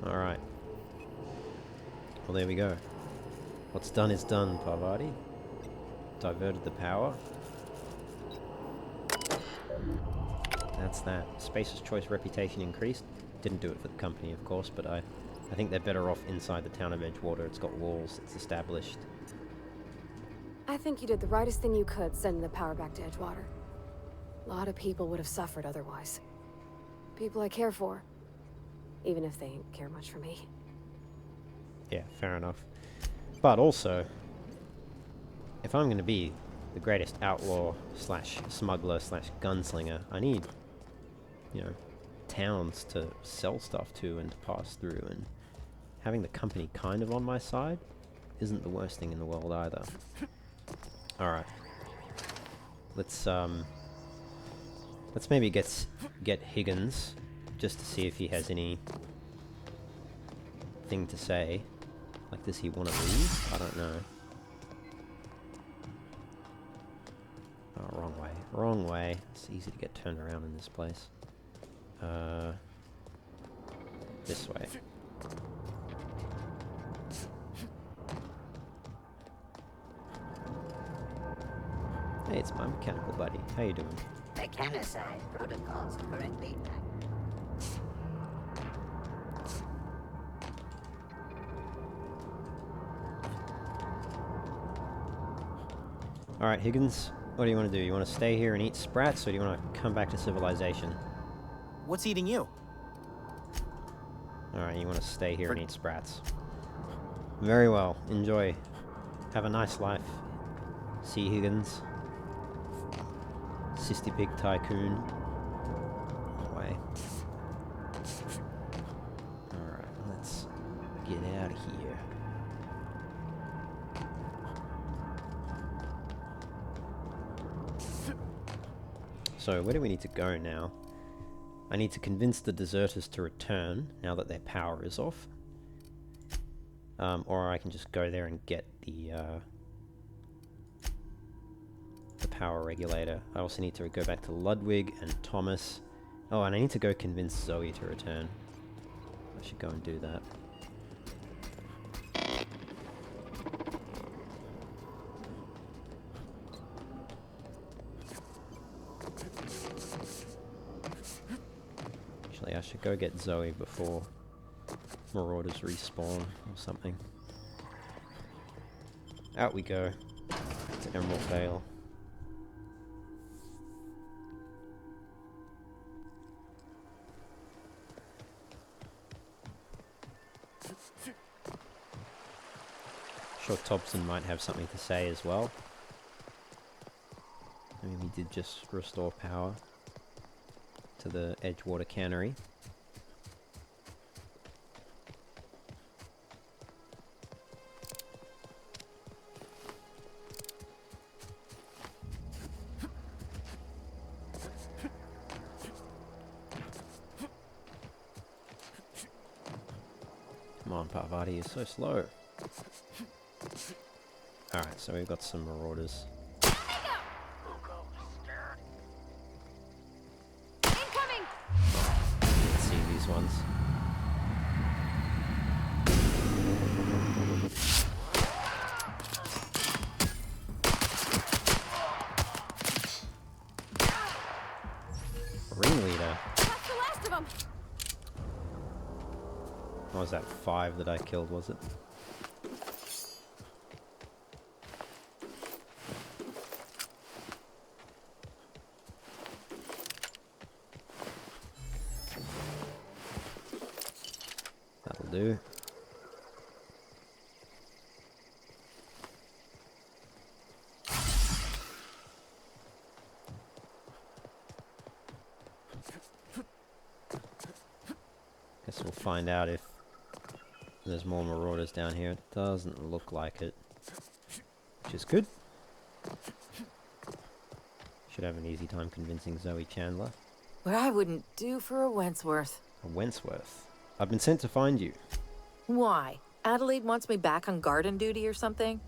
Alright. Well, there we go. What's done is done, Parvati. Diverted the power. That's that. Spacer's Choice reputation increased. Didn't do it for the company, of course, but I think they're better off inside the town of Edgewater. It's got walls, it's established. I think you did the rightest thing you could, sending the power back to Edgewater. A lot of people would have suffered otherwise. People I care for. Even if they ain't care much for me. Yeah, fair enough. But also, if I'm going to be the greatest outlaw slash smuggler slash gunslinger, I need, you know, towns to sell stuff to and to pass through, and having the company kind of on my side isn't the worst thing in the world either. Alright. Let's maybe get Higgins, just to see if he has any thing to say. Like, does he want to leave? I don't know. Oh, wrong way. Wrong way. It's easy to get turned around in this place. This way. Hey, it's my mechanical buddy. How you doing? Mechanicide protocols currently active. Alright, Higgins, what do you want to do? You want to stay here and eat sprats, or do you want to come back to civilization? What's eating you? Alright, you want to stay here and eat sprats. Very well. Enjoy. Have a nice life. See you, Higgins. Sisty Pig Tycoon. Away. Alright, let's get out of here. So, where do we need to go now? I need to convince the deserters to return, now that their power is off. Or I can just go there and get the power regulator. I also need to go back to Ludwig and Thomas. Oh, and I need to go convince Zoe to return. I should go and do that. Actually, I should go get Zoe before Marauders respawn or something. Out we go to Emerald Vale. Sure, Thompson might have something to say as well. I mean, he did just restore power to the Edgewater Cannery. Come on, Parvati, you're so slow. Alright, so we've got some marauders. Incoming! Let's see these ones. Ringleader. That's the last of them! What was that, 5 that I killed, was it? That'll do. Guess we'll find out if there's more marauders down here. It doesn't look like it, which is good. Should have an easy time convincing Zoe Chandler. What I wouldn't do for a Wentworth. A Wentworth? I've been sent to find you. Why? Adelaide wants me back on garden duty or something?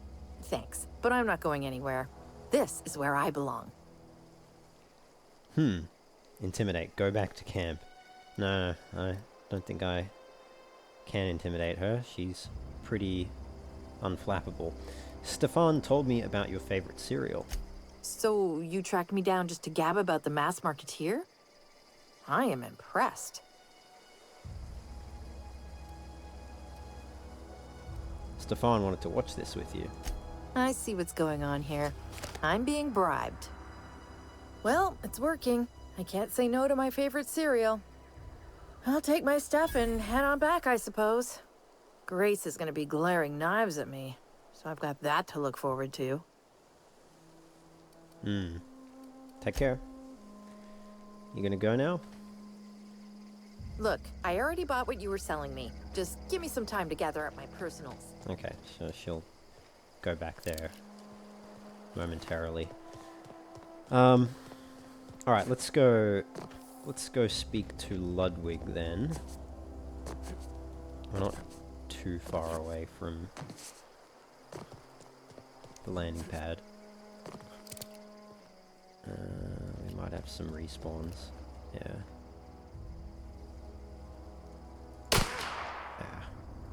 Thanks, but I'm not going anywhere. This is where I belong. Intimidate. Go back to camp. No, I don't think I can intimidate her. She's pretty unflappable. Stefan told me about your favorite cereal. So you tracked me down just to gab about the mass marketeer? I am impressed. Stefan wanted to watch this with you. I see what's going on here. I'm being bribed. Well, it's working. I can't say no to my favorite cereal. I'll take my stuff and head on back, I suppose. Grace is gonna be glaring knives at me, so I've got that to look forward to. Take care. You gonna go now? Look, I already bought what you were selling me. Just give me some time to gather up my personals. Okay, so she'll go back there momentarily. Alright, let's go speak to Ludwig then. We're not too far away from the landing pad. We might have some respawns. Yeah.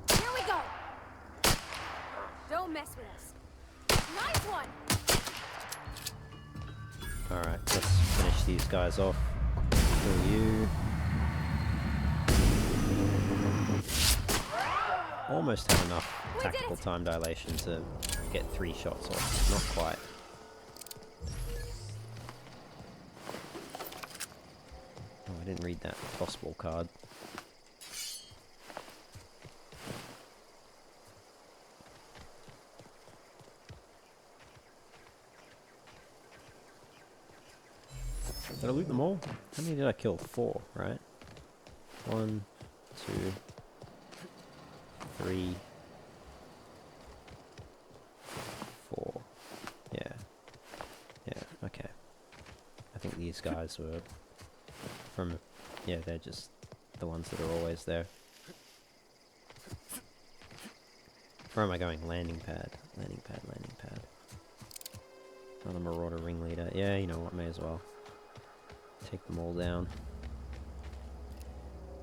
Here we go! Don't mess with us. Nice one! Alright, let's finish these guys off. Kill you. Almost have enough tactical time dilation to get 3 shots off. Not quite. Oh, I didn't read that possible card. Did I loot them all? How many did I kill? 4, right? 1, 2, 3, 4. Yeah. Yeah, okay. I think these guys were from... Yeah, they're just the ones that are always there. Where am I going? Landing pad. Landing pad, landing pad. Another marauder ringleader. Yeah, you know what, may as well. Take them all down.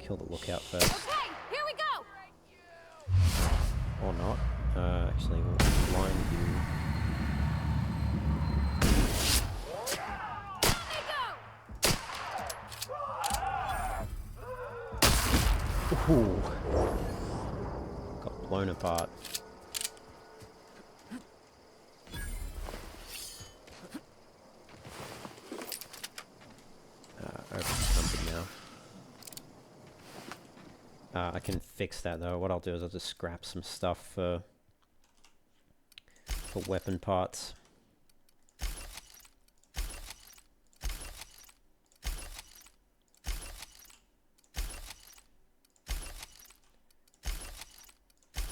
Kill the lookout first. Okay, here we go! Or not. Actually, we'll blind you. Ooh. Got blown apart. Overcommitted now. I can fix that though. What I'll do is I'll just scrap some stuff for weapon parts.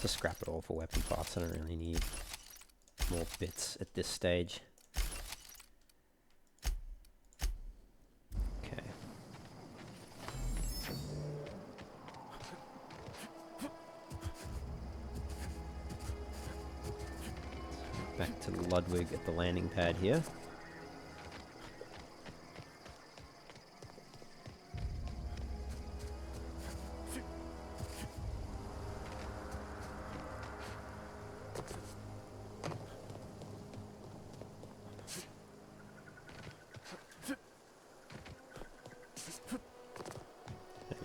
Just scrap it all for weapon parts. I don't really need more bits at this stage. Okay. Back to Ludwig at the landing pad here.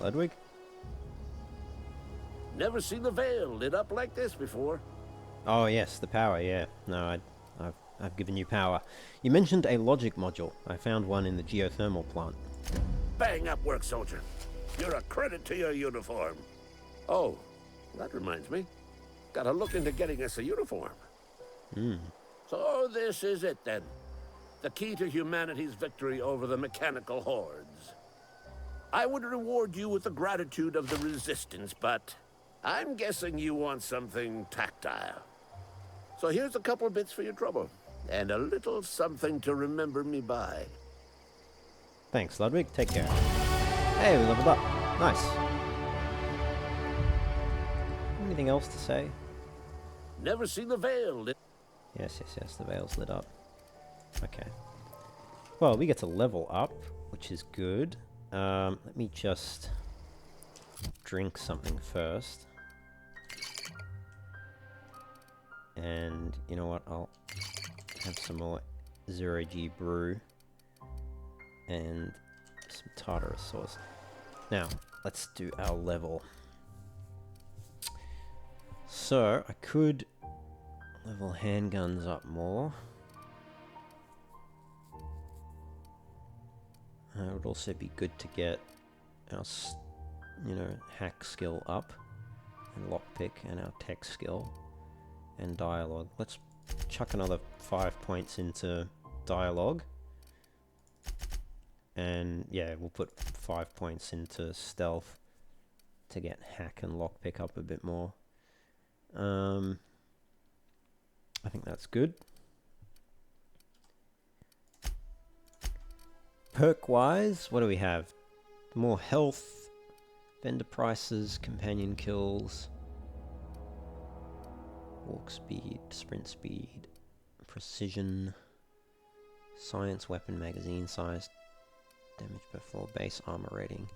Ludwig? Never seen the Vale lit up like this before. Oh yes, the power, yeah. No, I've given you power. You mentioned a logic module. I found one in the geothermal plant. Bang up work, soldier. You're a credit to your uniform. Oh, that reminds me. Gotta look into getting us a uniform. So this is it then. The key to humanity's victory over the mechanical hordes. I would reward you with the gratitude of the Resistance, but I'm guessing you want something tactile. So here's a couple bits for your trouble, and a little something to remember me by. Thanks, Ludwig. Take care. Hey, we leveled up. Nice. Anything else to say? Never seen the veil. Yes, the veil's lit up. Okay. Well, we get to level up, which is good. Let me just drink something first. And you know what? I'll have some more 0G brew and some tartarus sauce. Now, let's do our level. So, I could level handguns up more. It would also be good to get our, hack skill up, and lockpick, and our tech skill, and dialogue. Let's chuck another 5 points into dialogue. And yeah, we'll put 5 points into stealth to get hack and lockpick up a bit more. I think that's good. Perk-wise, what do we have? More health, vendor prices, companion kills, walk speed, sprint speed, precision, science, weapon, magazine size, damage per floor, base armor rating,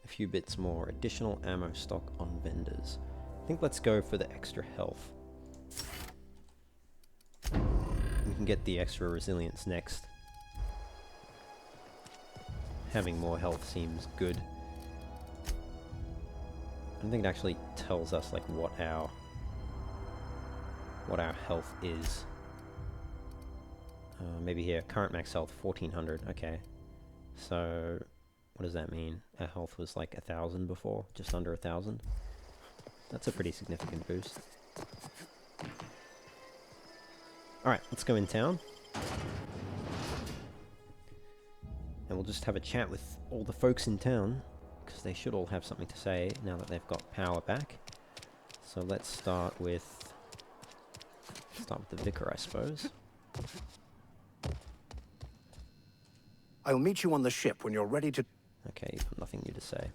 a few bits more, additional ammo stock on vendors. I think let's go for the extra health. We can get the extra resilience next. Having more health seems good. I don't think it actually tells us like what our health is. Maybe here, current max health 1400. Okay, so what does that mean? Our health was like 1000 before, just under 1000. That's a pretty significant boost. All right, let's go in town. And we'll just have a chat with all the folks in town, because they should all have something to say now that they've got power back. So let's start with the vicar, I suppose. I'll meet you on the ship when you're ready to... Okay, you've got nothing new to say.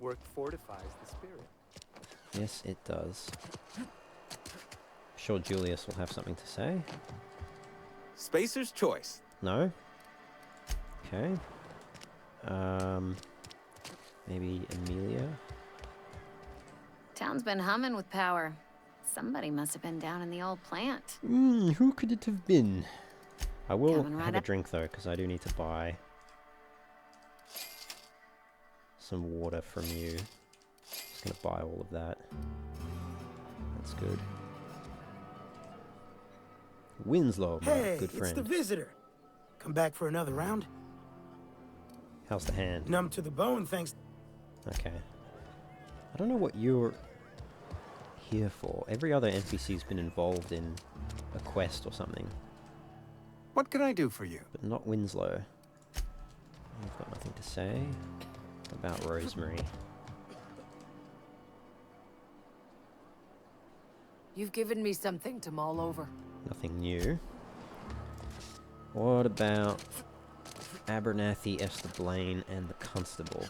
Work fortifies the spirit. Yes, it does. I'm sure Julius will have something to say. Spacer's choice. No? Okay. Maybe Amelia? Town's been humming with power. Somebody must have been down in the old plant. Who could it have been? I will Coming right have a up. drink though, because I do need to buy some water from you. Just gonna buy all of that. That's good. Winslow, my Hey, good friend. it's the visitor. Come back for another round? How's the hand? Numb to the bone, thanks. Okay. I don't know what you're here for. Every other NPC's been involved in a quest or something, What can I do for you? but not Winslow. I've got nothing to say about Rosemary. You've given me something to mull over. Nothing new. What about Abernathy, Esther Blaine, and the Constable?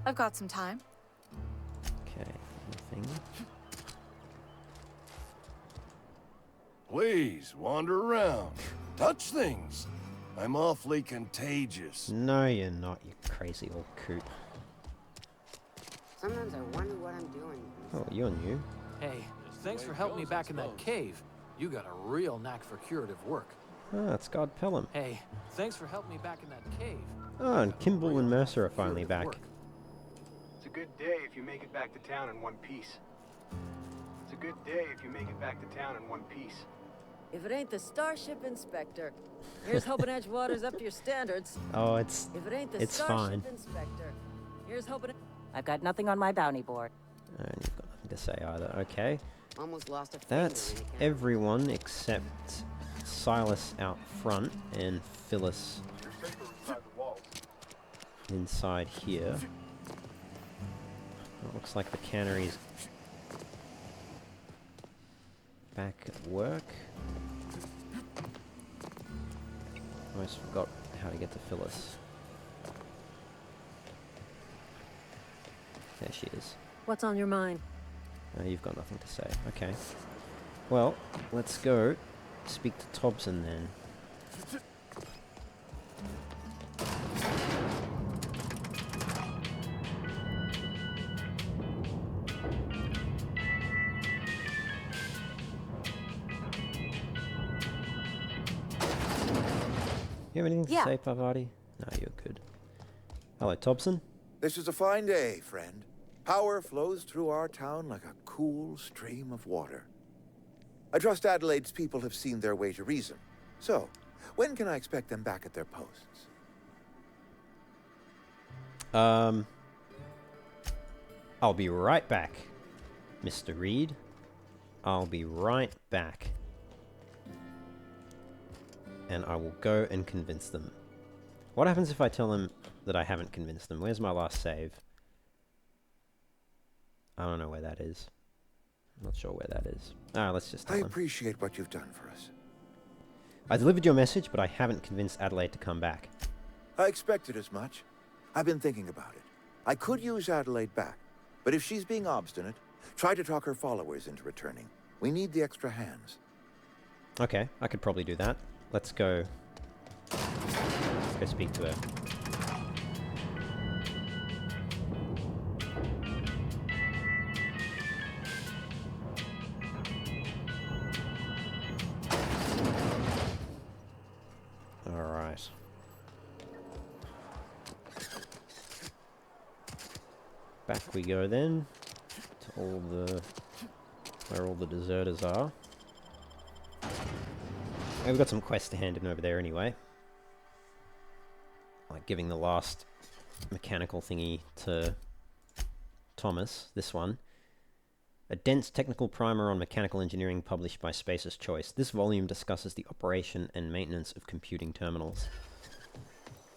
I've got some time. Okay, nothing. Please, wander around. Touch things. I'm awfully contagious. No, you're not, you crazy old coot. Sometimes I wonder what I'm doing. Oh, you're new. Hey, thanks for helping me back in that cave. You got a real knack for curative work. Ah, it's God Pelham. Hey, thanks for helping me back in that cave. Oh, and Kimball and Mercer are finally back. It's a good day if you make it back to town in one piece. It's a good day if you make it back to town in one piece. If it ain't the Starship Inspector, here's hoping Edgewater's up to your standards. Oh, it's If it ain't the it's Starship fine. Inspector, here's hoping. I've got nothing on my bounty board. And you've got nothing to say either. Okay. Almost lost a finger That's in the canal. everyone except Silas out front and Phyllis inside here. It looks like the cannery's back at work. Almost forgot how to get to Phyllis. There she is. What's on your mind? You've got nothing to say. Okay. Well, let's go speak to Thompson then. You have anything to say, Parvati? No, you're good. Hello, Thompson. This is a fine day, friend. Power flows through our town like a cool stream of water. I trust Adelaide's people have seen their way to reason. So, when can I expect them back at their posts? I'll be right back, Mr. Reed. I'll be right back. And I will go and convince them. What happens if I tell them that I haven't convinced them? Where's my last save? I don't know where that is. I'm not sure where that is. Let's just tell I them. appreciate what you've done for us. I delivered your message, but I haven't convinced Adelaide to come back. I expected as much. I've been thinking about it. I could use Adelaide back, but if she's being obstinate, try to talk her followers into returning. We need the extra hands. Okay, I could probably do that. Let's go speak to her. Alright. Back we go then to where all the deserters are. We've got some quests to hand in over there anyway. Like giving the last mechanical thingy to Thomas, this one. A dense technical primer on mechanical engineering published by Spacer's Choice. This volume discusses the operation and maintenance of computing terminals.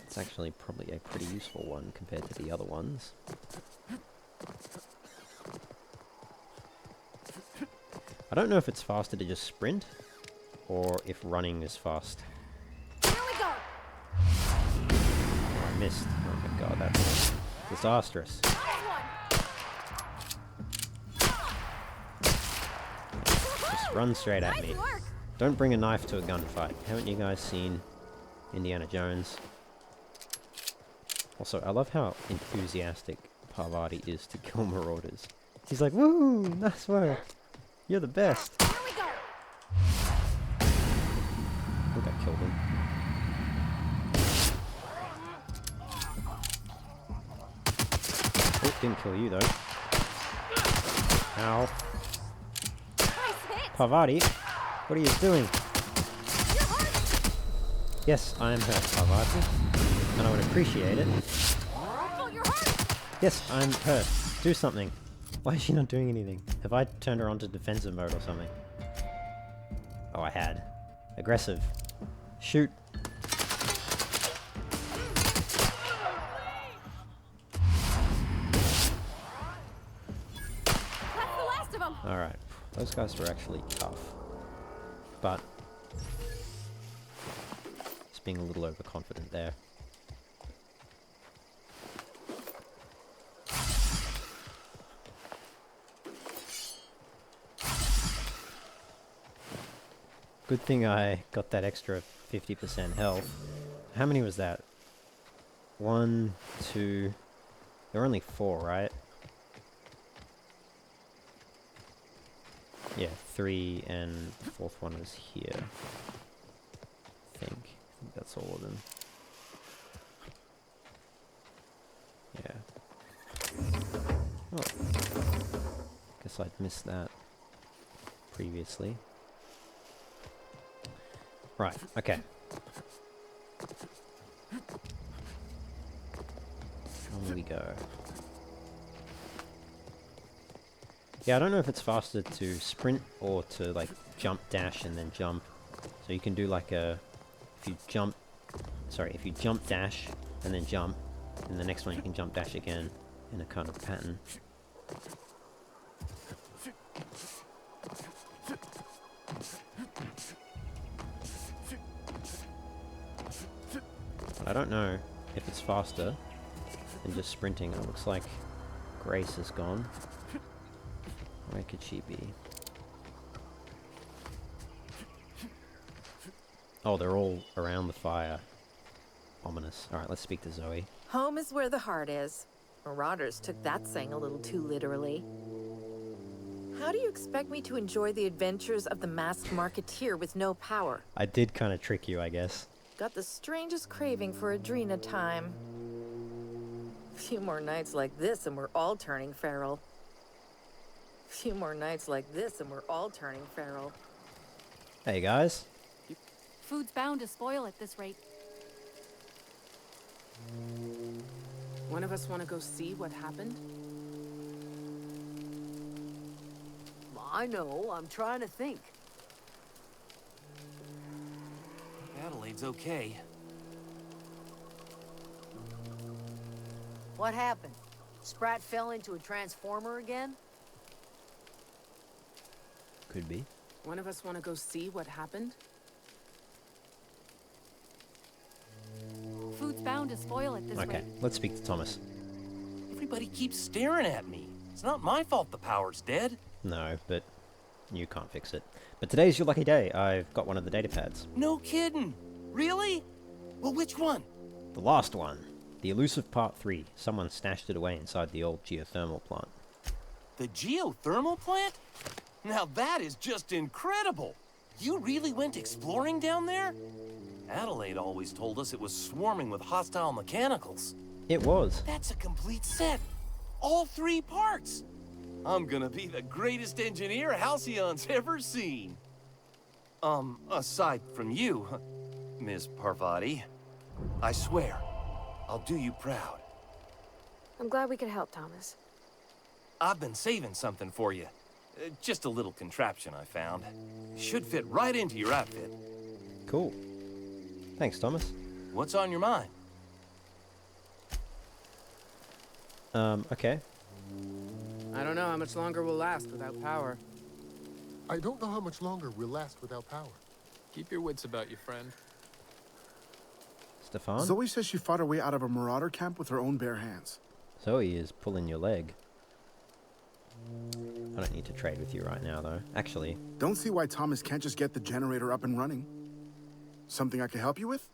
It's actually probably a pretty useful one compared to the other ones. I don't know if it's faster to just sprint, or if running is fast. Here we go. Oh, I missed. Oh my god, that's disastrous. Just run straight at me. Don't bring a knife to a gunfight. Haven't you guys seen Indiana Jones? Also, I love how enthusiastic Parvati is to kill marauders. He's like, woo, nice work. You're the best. Here we go. I think I killed him. Oh, didn't kill you though. Ow. Parvati, what are you doing? Yes, I am hurt, Parvati. And I would appreciate it. Yes, I'm hurt. Do something. Why is she not doing anything? Have I turned her on to defensive mode or something? Oh, I had. Aggressive. Shoot. Alright. Those guys were actually tough. But just being a little overconfident there. Good thing I got that extra 50% health. How many was that? 1, 2... There were only 4, right? Yeah, 3 and the 4th one was here. I think that's all of them. Yeah. Oh. Guess I'd missed that previously. Right, okay. On we go. Yeah, I don't know if it's faster to sprint or to like jump, dash, and then jump. So you can do like a... If you jump Sorry, if you jump dash and then jump, and the next one you can jump dash again in a kind of pattern. But I don't know if it's faster than just sprinting. It looks like Grace is gone. Where could she be? Oh, they're all around the fire. Ominous. Alright, let's speak to Zoe. Home is where the heart is. Marauders took that saying a little too literally. How do you expect me to enjoy the adventures of the masked marketeer with no power? I did kind of trick you, I guess. Got the strangest craving for Adrena time. Few more nights like this and we're all turning feral. Few more nights like this and we're all turning feral. Hey guys. Food's bound to spoil at this rate. One of us want to go see what happened? I know, I'm trying to think. Adelaide's okay. What happened? Sprat fell into a transformer again? Could be. One of us want to go see what happened? Food's bound to spoil at this rate. Okay, let's speak to Thomas. Everybody keeps staring at me. It's not my fault the power's dead. No, but you can't fix it. But today's your lucky day. I've got one of the data pads. No kidding. Really? Well, which one? The last one. The elusive part 3. Someone stashed it away inside the old geothermal plant. The geothermal plant? Now that is just incredible. You really went exploring down there? Adelaide always told us it was swarming with hostile mechanicals. It was. That's a complete set. All 3 parts. I'm gonna be the greatest engineer Halcyon's ever seen. Aside from you, Ms. Parvati. I swear, I'll do you proud. I'm glad we could help, Thomas. I've been saving something for you. Just a little contraption I found. Should fit right into your outfit. Cool. Thanks, Thomas. What's on your mind? Okay. I don't know how much longer we'll last without power. I don't know how much longer we'll last without power. Keep your wits about you, friend. Stefan? Zoe says she fought her way out of a marauder camp with her own bare hands. Zoe is pulling your leg. I don't need to trade with you right now, though. Actually... Don't see why Thomas can't just get the generator up and running. Something I can help you with?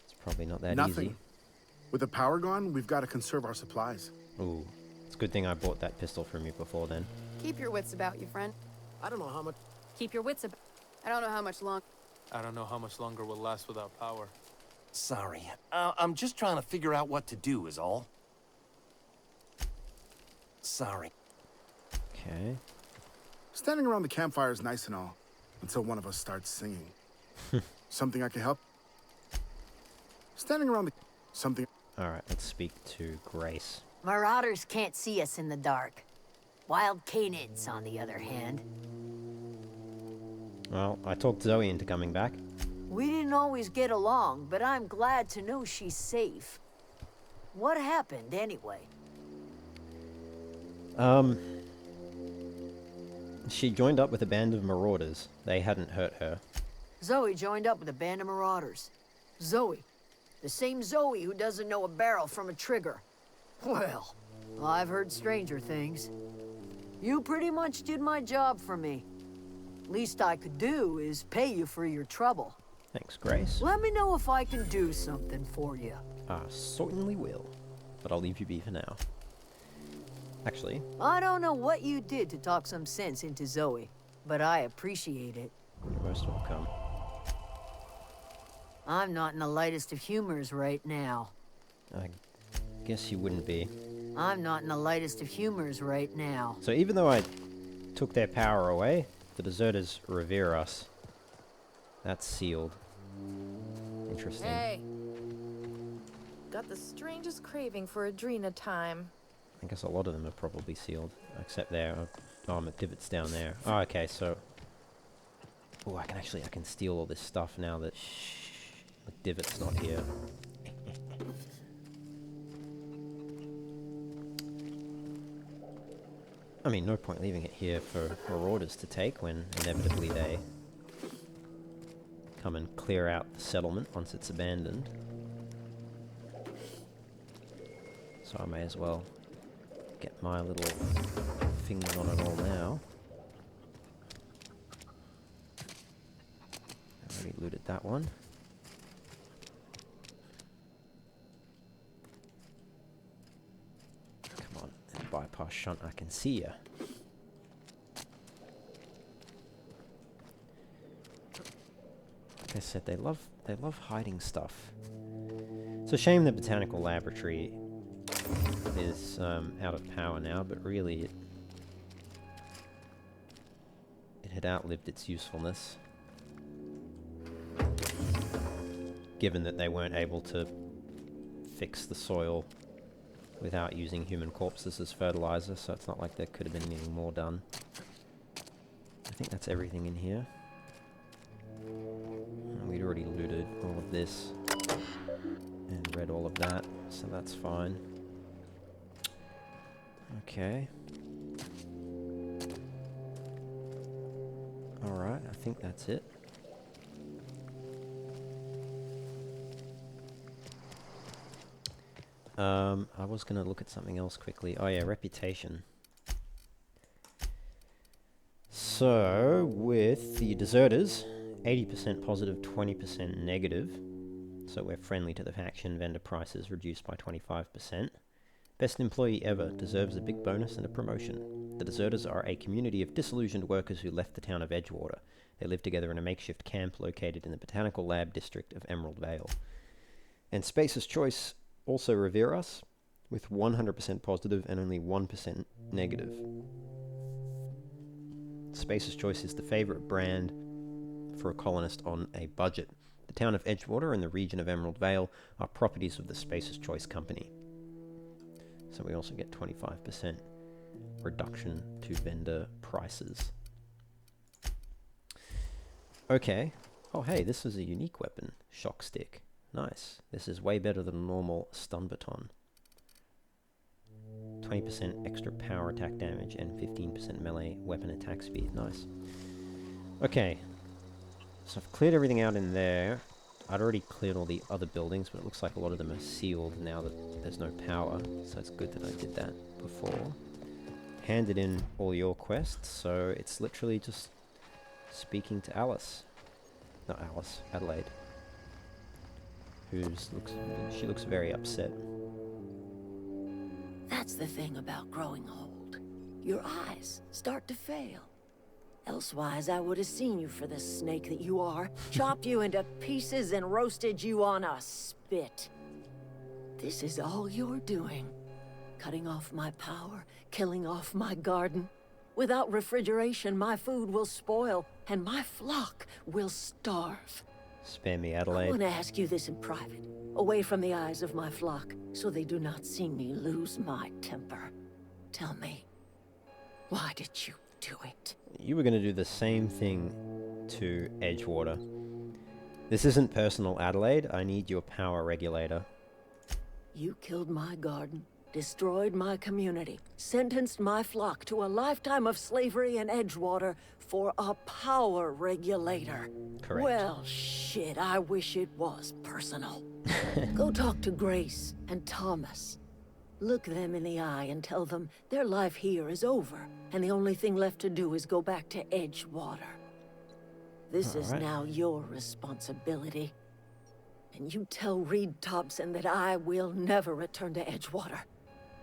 It's probably not that Nothing. easy. With the power gone, we've got to conserve our supplies. Ooh. It's a good thing I bought that pistol from you before then. Keep your wits about you, friend. I don't know how much... Keep your wits about... I don't know how much long... I don't know how much longer we'll last without power. Sorry. I'm just trying to figure out what to do is all. Sorry. Okay. Standing around the campfire is nice and all, until one of us starts singing. Something I can help? Standing around the... Something... Alright, let's speak to Grace. Marauders can't see us in the dark. Wild canids, on the other hand. Well, I talked Zoe into coming back. We didn't always get along, but I'm glad to know she's safe. What happened, anyway? She joined up with a band of marauders. They hadn't hurt her. Zoe joined up with a band of marauders. Zoe. The same Zoe who doesn't know a barrel from a trigger. Well, I've heard stranger things. You pretty much did my job for me. Least I could do is pay you for your trouble. Thanks, Grace. Let me know if I can do something for you. I certainly will. But I'll leave you be for now. Actually... I don't know what you did to talk some sense into Zoe, but I appreciate it. You're most welcome. I'm not in the lightest of humors right now. I guess you wouldn't be. I'm not in the lightest of humors right now. So even though I took their power away, the deserters revere us. That's sealed. Interesting. Hey. Got the strangest craving for Adrena time. I guess a lot of them are probably sealed, except there. Oh, McDivitt's down there. Oh, okay, so... Oh, I can steal all this stuff now that... The divot's not here. I mean, no point leaving it here for marauders to take when inevitably they come and clear out the settlement once it's abandoned. So I may as well get my little fingers on it all now. Already looted that one. Come on, bypass shunt, I can see ya. Like I said, they love hiding stuff. It's a shame the botanical laboratory is out of power now, but really it had outlived its usefulness, given that they weren't able to fix the soil without using human corpses as fertilizer, so it's not like there could have been anything more done. I think that's everything in here. And we'd already looted all of this and read all of that, so that's fine. Okay. Alright, I think that's it. I was going to look at something else quickly. Oh yeah, reputation. So, with the deserters, 80% positive, 20% negative. So we're friendly to the faction, vendor prices reduced by 25%. Best employee ever, deserves a big bonus and a promotion. The deserters are a community of disillusioned workers who left the town of Edgewater. They live together in a makeshift camp located in the Botanical Lab district of Emerald Vale. And Space's Choice also revere us, with 100% positive and only 1% negative. Space's Choice is the favorite brand for a colonist on a budget. The town of Edgewater and the region of Emerald Vale are properties of the Space's Choice company. So we also get 25% reduction to vendor prices. Okay. Oh hey, this is a unique weapon. Shock stick. Nice. This is way better than a normal stun baton. 20% extra power attack damage and 15% melee weapon attack speed. Nice. Okay. So I've cleared everything out in there. I'd already cleared all the other buildings, but it looks like a lot of them are sealed now that there's no power. So it's good that I did that before. Handed in all your quests, so it's literally just speaking to Alice. Not Alice, Adelaide. She looks very upset. That's the thing about growing old. Your eyes start to fail. Elsewise, I would have seen you for the snake that you are, chopped you into pieces and roasted you on a spit. This is all you're doing. Cutting off my power, killing off my garden. Without refrigeration, my food will spoil, and my flock will starve. Spare me, I Adelaide. want to ask you this in private, away from the eyes of my flock, so they do not see me lose my temper. Tell me, why did you do it? You were going to do the same thing to Edgewater. This isn't personal, Adelaide. I need your power regulator. You killed my garden, destroyed my community, sentenced my flock to a lifetime of slavery in Edgewater for a power regulator. Correct. Well, shit, I wish it was personal. Go talk to Grace and Thomas. Look them in the eye and tell them their life here is over, and the only thing left to do is go back to Edgewater. This is now your responsibility. And you tell Reed Thompson that I will never return to Edgewater.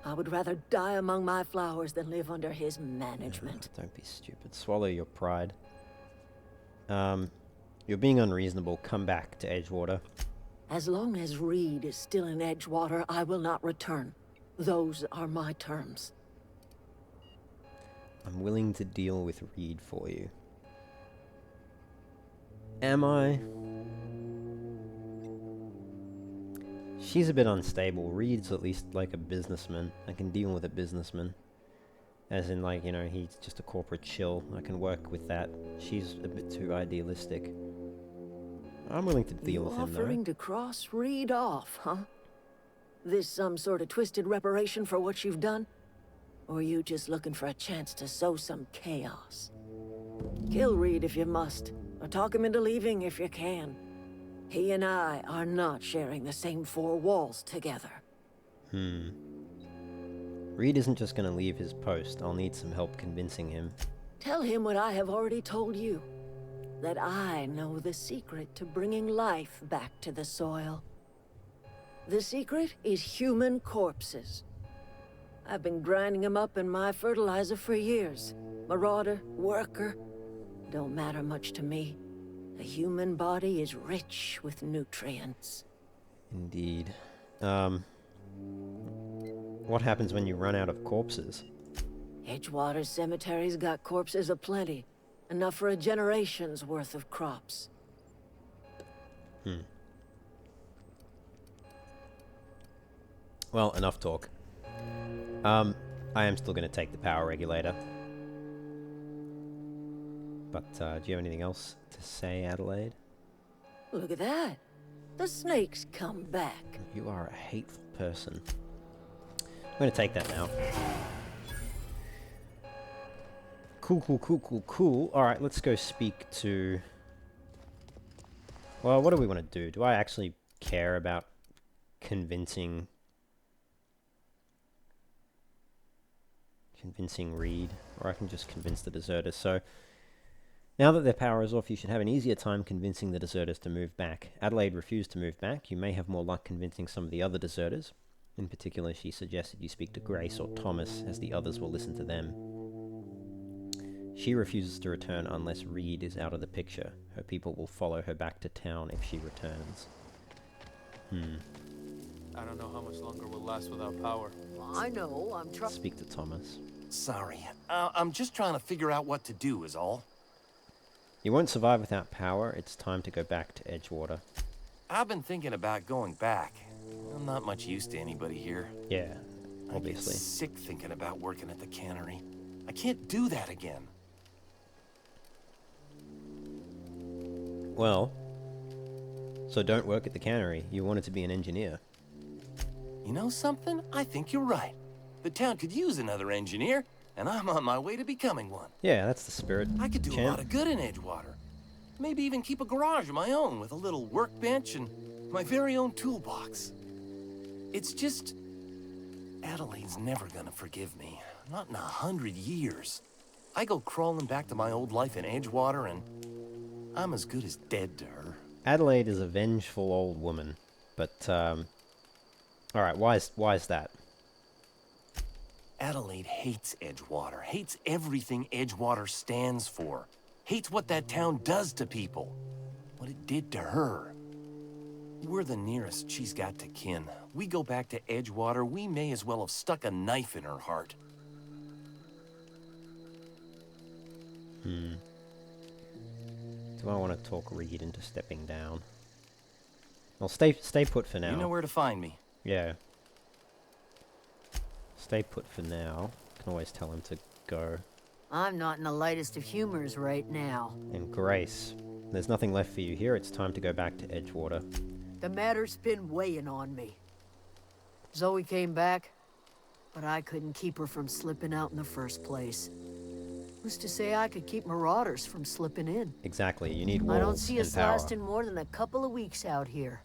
I would rather die among my flowers than live under his management. Don't be stupid. Swallow your pride. You're being unreasonable. Come back to Edgewater. As long as Reed is still in Edgewater, I will not return. Those are my terms. I'm willing to deal with Reed for you. Am I? She's a bit unstable. Reed's at least like a businessman. I can deal with a businessman. As in, like, you know, he's just a corporate shill. I can work with that. She's a bit too idealistic. I'm willing to deal with him, though. Offering to cross Reed off, huh? This some sort of twisted reparation for what you've done? Or you just looking for a chance to sow some chaos? Kill Reed if you must, or talk him into leaving if you can. He and I are not sharing the same four walls together. Reed isn't just going to leave his post. I'll need some help convincing him. Tell him what I have already told you. That I know the secret to bringing life back to the soil. The secret is human corpses. I've been grinding them up in my fertilizer for years. Marauder, worker, don't matter much to me. The human body is rich with nutrients. Indeed. What happens when you run out of corpses? Edgewater Cemetery's got corpses aplenty. Enough for a generation's worth of crops. Well, enough talk. I am still going to take the power regulator. But, do you have anything else to say, Adelaide? Look at that. The snakes come back. You are a hateful person. I'm going to take that now. Cool. Alright, let's go speak to... Well, what do we want to do? Do I actually care about convincing Reed? Or I can just convince the deserters. So, now that their power is off, you should have an easier time convincing the deserters to move back. Adelaide refused to move back. You may have more luck convincing some of the other deserters. In particular, she suggested you speak to Grace or Thomas, as the others will listen to them. She refuses to return unless Reed is out of the picture. Her people will follow her back to town if she returns. I don't know how much longer we'll last without power. I know, I'm trying... Speak to Thomas. Sorry, I'm just trying to figure out what to do is all. You won't survive without power. It's time to go back to Edgewater. I've been thinking about going back. I'm not much use to anybody here. Yeah, obviously. I get sick thinking about working at the cannery. I can't do that again. Well, so don't work at the cannery. You wanted to be an engineer. You know something? I think you're right. The town could use another engineer, and I'm on my way to becoming one. Yeah, that's the spirit. I could do a lot of good in Edgewater. Maybe even keep a garage of my own with a little workbench and my very own toolbox. It's just... Adelaide's never gonna forgive me. Not in 100 years. I go crawling back to my old life in Edgewater, and I'm as good as dead to her. Adelaide is a vengeful old woman, but, alright, why is that? Adelaide hates Edgewater, hates everything Edgewater stands for, hates what that town does to people, what it did to her. We're the nearest she's got to kin. We go back to Edgewater, we may as well have stuck a knife in her heart. Do I want to talk Reed into stepping down? Well, stay put for now. You know where to find me. Yeah. Stay put for now. Can always tell him to go. I'm not in the lightest of humors right now. And Grace, there's nothing left for you here. It's time to go back to Edgewater. The matter's been weighing on me. Zoe came back, but I couldn't keep her from slipping out in the first place. Who's to say I could keep marauders from slipping in? Exactly, you need walls I don't see and us power. lasting more than a couple of weeks out here.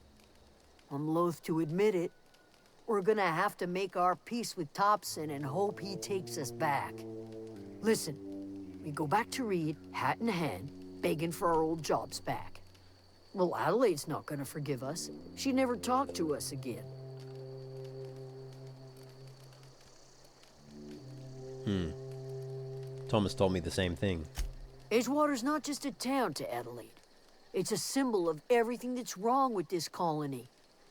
I'm loath to admit it. We're gonna have to make our peace with Thompson and hope he takes us back. Listen, we go back to Reed, hat in hand, begging for our old jobs back. Well, Adelaide's not gonna forgive us. She never talked to us again. Thomas told me the same thing. Edgewater's not just a town to Adelaide. It's a symbol of everything that's wrong with this colony.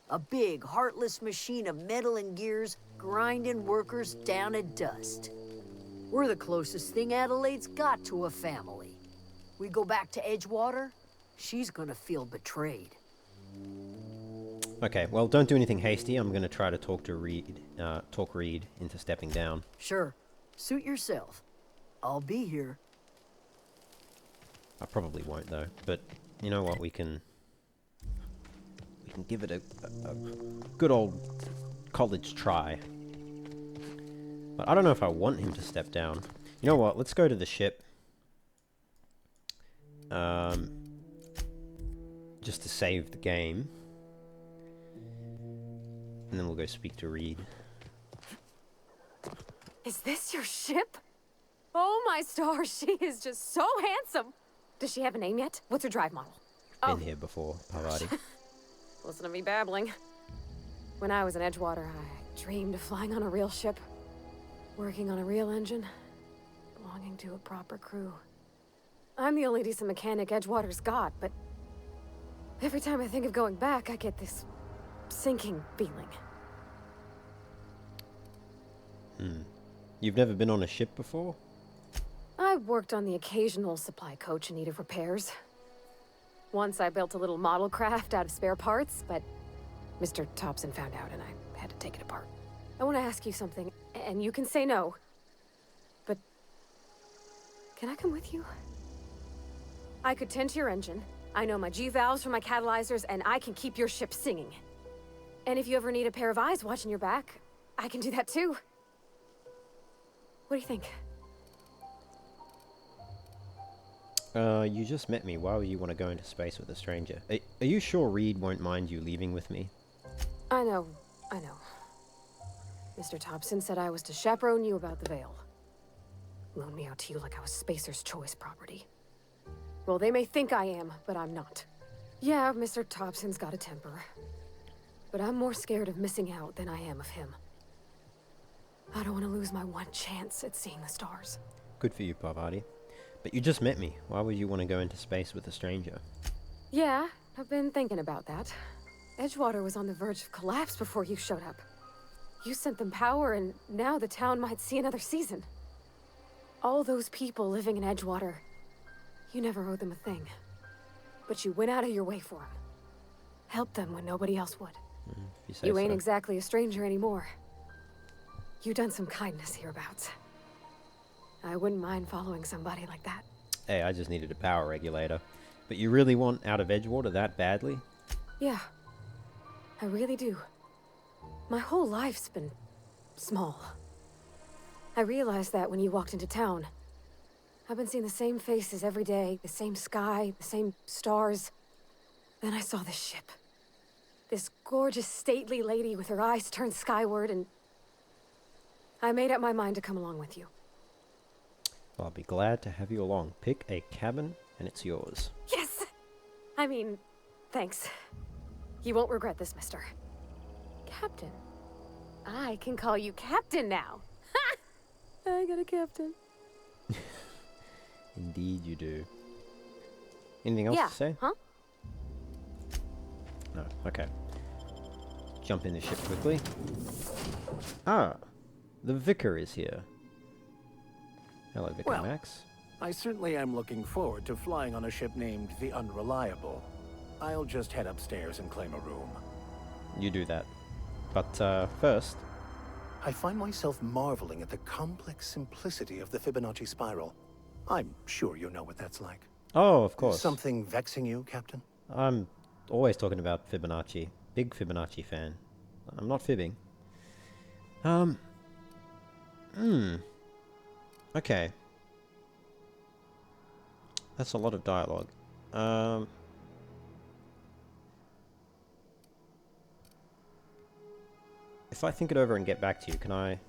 A big, heartless machine of metal and gears grinding workers down to dust. We're the closest thing Adelaide's got to a family. We go back to Edgewater, she's gonna feel betrayed. Okay, well, don't do anything hasty. I'm going to try to talk Reed into stepping down. Sure. Suit yourself. I'll be here. I probably won't, though. But you know what? We can and give it a good old college try. But I don't know if I want him to step down. You know what? Let's go to the ship. Just to save the game. And then we'll go speak to Reed. Is this your ship? Oh my stars, she is just so handsome. Does she have a name yet? What's her drive model? Been here before, Parvati. Listen to me babbling. When I was in Edgewater, I dreamed of flying on a real ship, working on a real engine, belonging to a proper crew. I'm the only decent mechanic Edgewater's got, but every time I think of going back, I get this sinking feeling. You've never been on a ship before? I've worked on the occasional supply coach in need of repairs. Once I built a little model craft out of spare parts, but Mr. Thompson found out and I had to take it apart. I want to ask you something, and you can say no, but can I come with you? I could tend to your engine. I know my G-valves from my catalyzers, and I can keep your ship singing. And if you ever need a pair of eyes watching your back, I can do that too. What do you think? You just met me. Why would you want to go into space with a stranger? Are you sure Reed won't mind you leaving with me? I know. Mr. Thompson said I was to chaperone you about the Veil. Loan me out to you like I was Spacer's choice property. Well, they may think I am, but I'm not. Yeah, Mr. Thompson's got a temper. But I'm more scared of missing out than I am of him. I don't want to lose my one chance at seeing the stars. Good for you, Parvati. But you just met me. Why would you want to go into space with a stranger? Yeah, I've been thinking about that. Edgewater was on the verge of collapse before you showed up. You sent them power, and now the town might see another season. All those people living in Edgewater, you never owed them a thing. But you went out of your way for them. Helped them when nobody else would. You ain't exactly a stranger anymore. You done some kindness hereabouts. I wouldn't mind following somebody like that. Hey, I just needed a power regulator. But you really want out of Edgewater that badly? Yeah, I really do. My whole life's been small. I realized that when you walked into town. I've been seeing the same faces every day, the same sky, the same stars. Then I saw this ship. This gorgeous, stately lady with her eyes turned skyward, and I made up my mind to come along with you. Well, I'll be glad to have you along. Pick a cabin, and it's yours. Yes! I mean, thanks. You won't regret this, mister. Captain. I can call you Captain now. Ha! I got a captain. Indeed you do. Anything else to say? Huh? No. Okay. Jump in the ship quickly. Ah! The Vicar is here. Hello, Vicar Well, Max. I certainly am looking forward to flying on a ship named the Unreliable. I'll just head upstairs and claim a room. You do that. But, first... I find myself marveling at the complex simplicity of the Fibonacci spiral. I'm sure you know what that's like. Oh, of course. Something vexing you, Captain? I'm always talking about Fibonacci. Big Fibonacci fan. I'm not fibbing. Okay. That's a lot of dialogue. If I think it over and get back to you, can I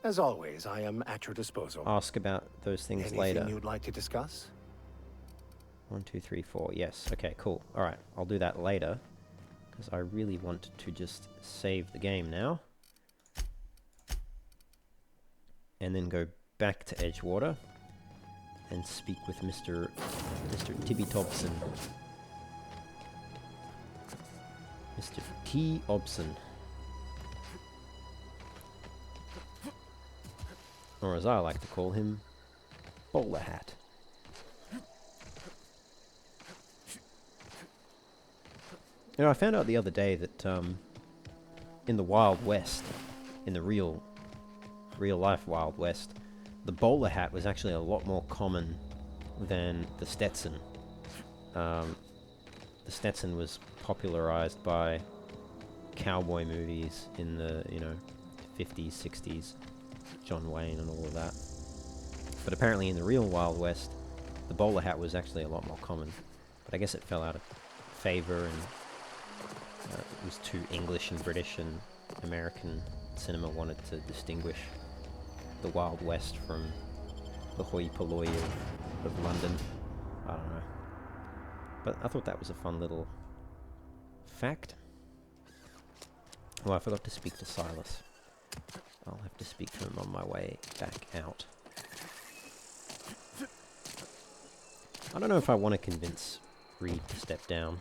As always, I am at your disposal. ask about those things later? Anything you'd like to discuss? 1, 2, 3, 4. Yes. Okay, cool. Alright, I'll do that later. Because I really want to just save the game now. And then go back to Edgewater. And speak with Mr. Tibby Thompson. Mr. T. Obson. Or as I like to call him, Bowler Hat. You know, I found out the other day that in the Wild West, in the real life Wild West, the bowler hat was actually a lot more common than the Stetson. The the Stetson was popularized by cowboy movies in the, 50s, 60s, John Wayne and all of that. But apparently in the real Wild West, the bowler hat was actually a lot more common. But I guess it fell out of favor, and it was too English and British, and American cinema wanted to distinguish the Wild West from the hoi polloi of London. I don't know. But I thought that was a fun little fact. Oh, I forgot to speak to Silas. I'll have to speak to him on my way back out. I don't know if I want to convince Reed to step down.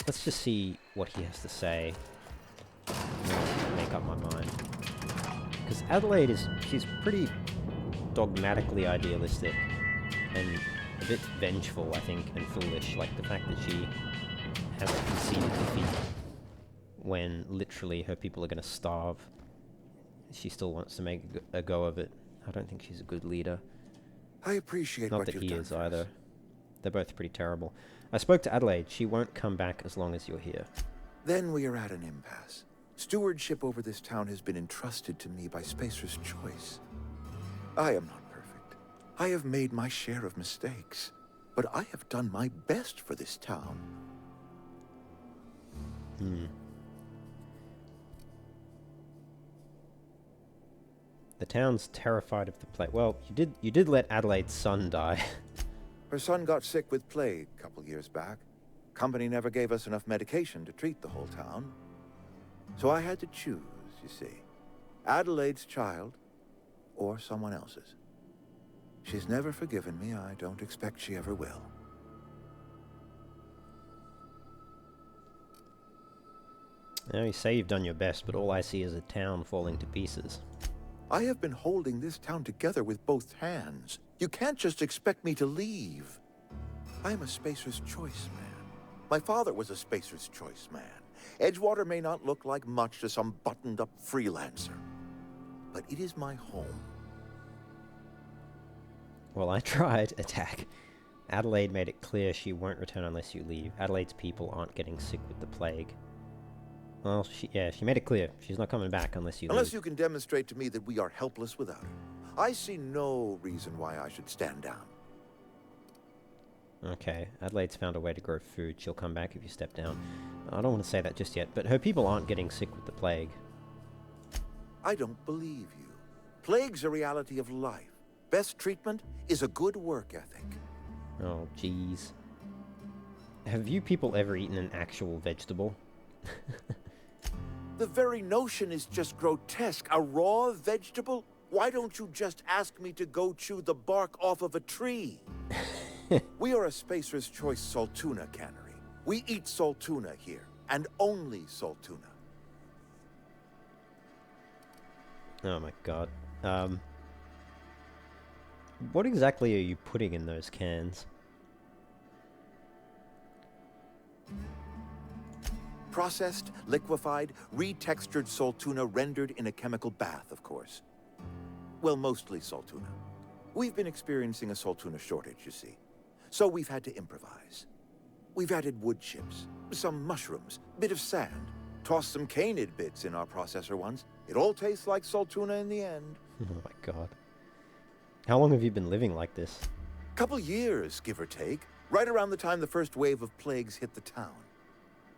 Let's just see what he has to say. Make up my mind. Because Adelaide she's pretty dogmatically idealistic and a bit vengeful, I think, and foolish. Like the fact that she hasn't conceded defeat when literally her people are going to starve. She still wants to make a go of it. I don't think she's a good leader. I appreciate Not what that you've he done is for us. either. They're both pretty terrible. I spoke to Adelaide. She won't come back as long as you're here. Then we are at an impasse. Stewardship over this town has been entrusted to me by Spacer's choice. I am not perfect. I have made my share of mistakes. But I have done my best for this town. The town's terrified of the plague. Well, you did let Adelaide's son die. Her son got sick with plague a couple years back. Company never gave us enough medication to treat the whole town. So I had to choose, you see. Adelaide's child or someone else's. She's never forgiven me. I don't expect she ever will. Now, you say you've done your best, but all I see is a town falling to pieces. I have been holding this town together with both hands. You can't just expect me to leave. I'm a Spacer's Choice man. My father was a Spacer's Choice man. Edgewater may not look like much to some buttoned-up freelancer, but it is my home. Well, I tried attack. Adelaide made it clear she won't return unless you leave. Adelaide's people aren't getting sick with the plague. Well, she made it clear. She's not coming back unless you leave. Unless you can demonstrate to me that we are helpless without her. I see no reason why I should stand down. Okay, Adelaide's found a way to grow food. She'll come back if you step down. I don't want to say that just yet, but her people aren't getting sick with the plague. I don't believe you. Plague's a reality of life. Best treatment is a good work ethic. Oh, jeez. Have you people ever eaten an actual vegetable? The very notion is just grotesque. A raw vegetable? Why don't you just ask me to go chew the bark off of a tree? We are a Spacer's Choice salt tuna cannery. We eat salt tuna here, and only salt tuna. Oh my god. What exactly are you putting in those cans? Processed, liquefied, retextured salt tuna rendered in a chemical bath, of course. Well, mostly salt tuna. We've been experiencing a salt tuna shortage, you see. So we've had to improvise. We've added wood chips, some mushrooms, bit of sand, tossed some canid bits in our processor once. It all tastes like salt tuna in the end. Oh my god. How long have you been living like this? Couple years, give or take. Right around the time the first wave of plagues hit the town.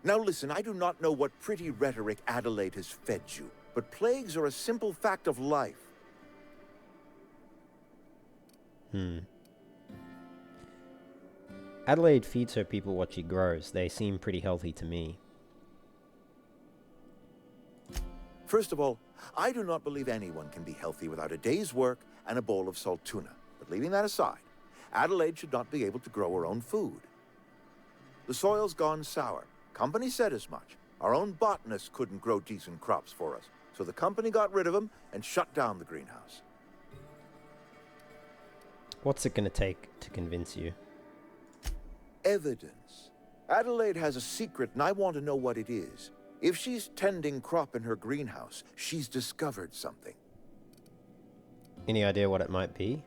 Now listen, I do not know what pretty rhetoric Adelaide has fed you, but plagues are a simple fact of life. Adelaide feeds her people what she grows. They seem pretty healthy to me. First of all, I do not believe anyone can be healthy without a day's work and a bowl of salt tuna. But leaving that aside, Adelaide should not be able to grow her own food. The soil's gone sour. Company said as much. Our own botanists couldn't grow decent crops for us, so the company got rid of them and shut down the greenhouse. What's it gonna take to convince you? Evidence. Adelaide has a secret, and I want to know what it is. If she's tending crop in her greenhouse, she's discovered something. Any idea what it might be?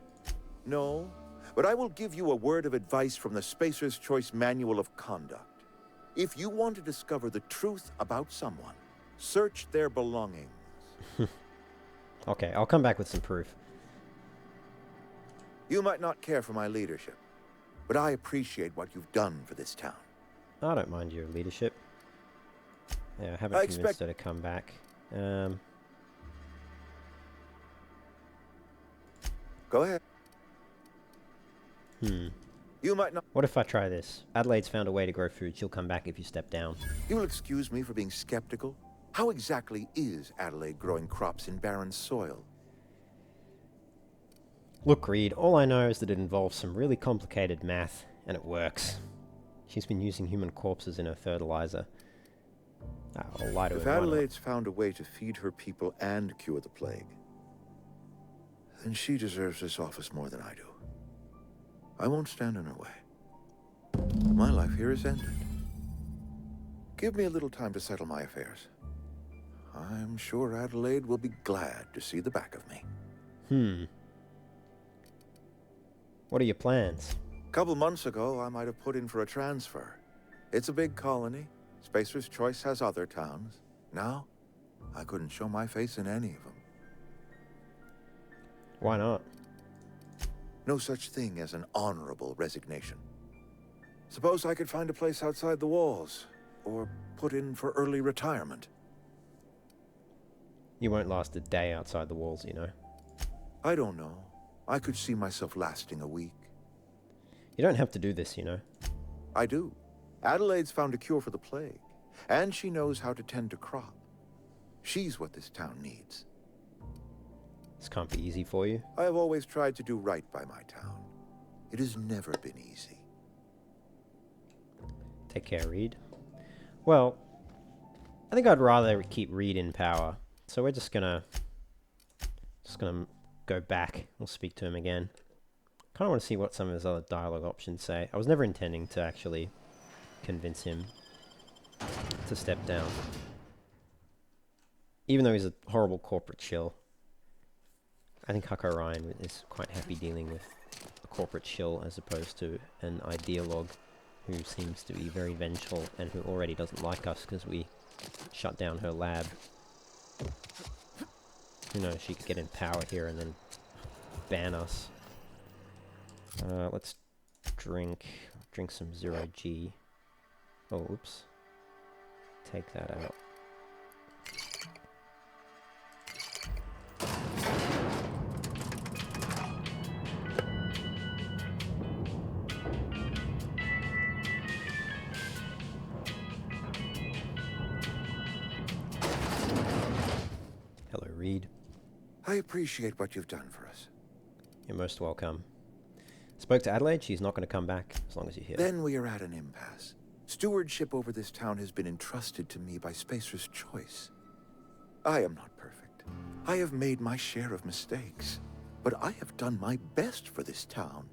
No, but I will give you a word of advice from the Spacer's Choice Manual of Conduct. If you want to discover the truth about someone, search their belongings. Okay, I'll come back with some proof. You might not care for my leadership, but I appreciate what you've done for this town. I don't mind your leadership. Yeah, I haven't convinced her to come back. Go ahead. You might not. What if I try this? Adelaide's found a way to grow food. She'll come back if you step down. You'll excuse me for being skeptical. How exactly is Adelaide growing crops in barren soil? Look, Reed, all I know is that it involves some really complicated math, and it works. She's been using human corpses in her fertilizer. I'll lie to her. If Adelaide's found a way to feed her people and cure the plague, then she deserves this office more than I do. I won't stand in her way. My life here is ended. Give me a little time to settle my affairs. I'm sure Adelaide will be glad to see the back of me. What are your plans? A couple months ago, I might have put in for a transfer. It's a big colony. Spacer's Choice has other towns. Now, I couldn't show my face in any of them. Why not? No such thing as an honorable resignation. Suppose I could find a place outside the walls, or put in for early retirement. You won't last a day outside the walls, you know. I don't know. I could see myself lasting a week. You don't have to do this, you know. I do. Adelaide's found a cure for the plague, and she knows how to tend a crop. She's what this town needs. This can't be easy for you. I have always tried to do right by my town. It has never been easy. Take care, Reed. Well, I think I'd rather keep Reed in power. So we're just gonna go back. We'll speak to him again. Kind of want to see what some of his other dialogue options say. I was never intending to actually convince him to step down. Even though he's a horrible corporate shill. I think Huck Orion is quite happy dealing with a corporate shill as opposed to an ideologue who seems to be very vengeful and who already doesn't like us because we shut down her lab. Who knows, she could get in power here and then ban us. Let's drink some 0G. Oh, oops. Take that out. Hello, Reed. I appreciate what you've done for us. You're most welcome. Spoke to Adelaide. She's not going to come back as long as you're here. Then we are at an impasse. Stewardship over this town has been entrusted to me by Spacer's Choice. I am not perfect. I have made my share of mistakes, but I have done my best for this town.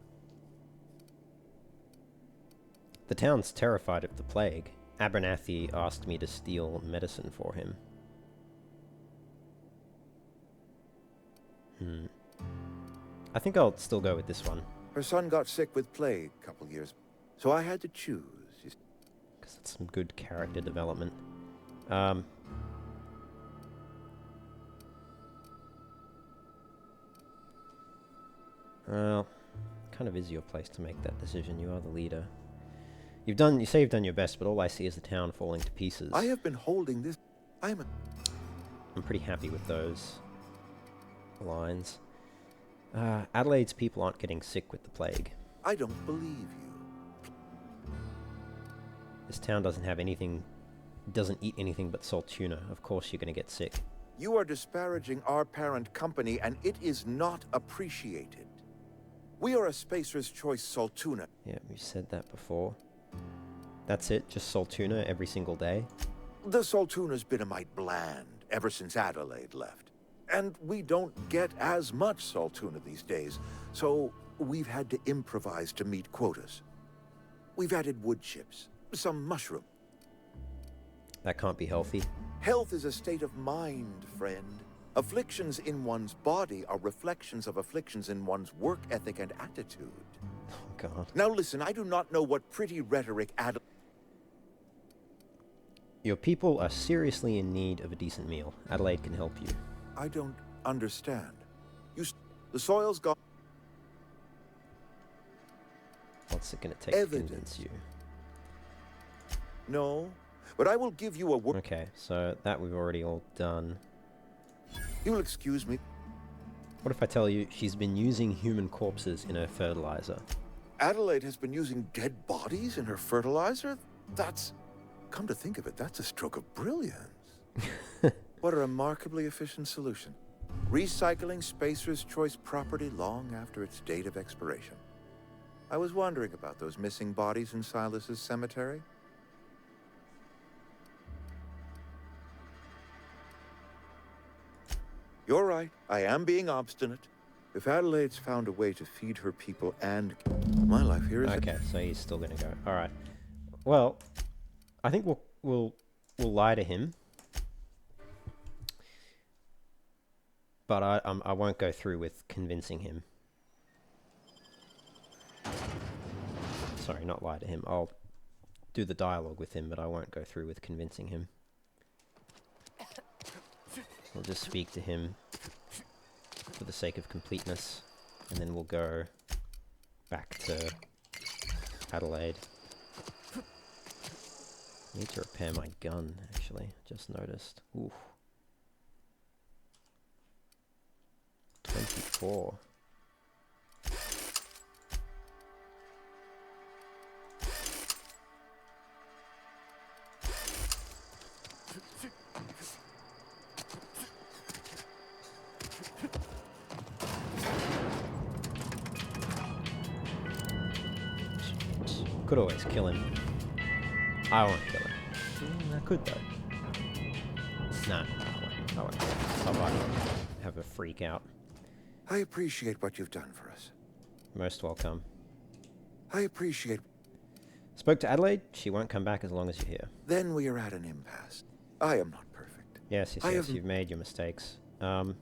The town's terrified of the plague. Abernathy asked me to steal medicine for him. I think I'll still go with this one. Her son got sick with plague a couple years, so I had to choose. Because it's some good character development. Well, kind of is your place to make that decision. You are the leader. You say you've done your best, but all I see is the town falling to pieces. I have been holding this. I'm pretty happy with those lines. Adelaide's people aren't getting sick with the plague. I don't believe you. This town doesn't have anything, doesn't eat anything but salt tuna. Of course you're going to get sick. You are disparaging our parent company, and it is not appreciated. We are a Spacer's Choice salt tuna. Yeah, we said that before. That's it? Just salt tuna every single day? The salt tuna's been a mite bland ever since Adelaide left. And we don't get as much salt tuna these days, so we've had to improvise to meet quotas. We've added wood chips, some mushroom. That can't be healthy. Health is a state of mind, friend. Afflictions in one's body are reflections of afflictions in one's work ethic and attitude. Oh, God. Now listen, I do not know what pretty rhetoric Your people are seriously in need of a decent meal. Adelaide can help you. I don't understand. The soil's gone. What's it going to take to convince you? No, but I will give you a word. Okay, so that we've already all done. You'll excuse me. What if I tell you she's been using human corpses in her fertilizer? Adelaide has been using dead bodies in her fertilizer? That's... Come to think of it, that's a stroke of brilliance. What a remarkably efficient solution. Recycling Spacer's Choice property long after its date of expiration. I was wondering about those missing bodies in Silas's cemetery. You're right, I am being obstinate. If Adelaide's found a way to feed her people and... My life here is... Okay, so he's still gonna go. Alright. Well, I think we'll lie to him. But I won't go through with convincing him. Sorry, not lie to him. I'll do the dialogue with him, but I won't go through with convincing him. We'll just speak to him for the sake of completeness, and then we'll go back to Adelaide. I need to repair my gun, actually. Just noticed. Oof. 24. Could always kill him. I won't kill him. I could though. No, I won't. I'll have a freak out. I appreciate what you've done for us. Most welcome. I appreciate... Spoke to Adelaide. She won't come back as long as you're here. Then we are at an impasse. I am not perfect. Yes, you've made your mistakes. Yeah,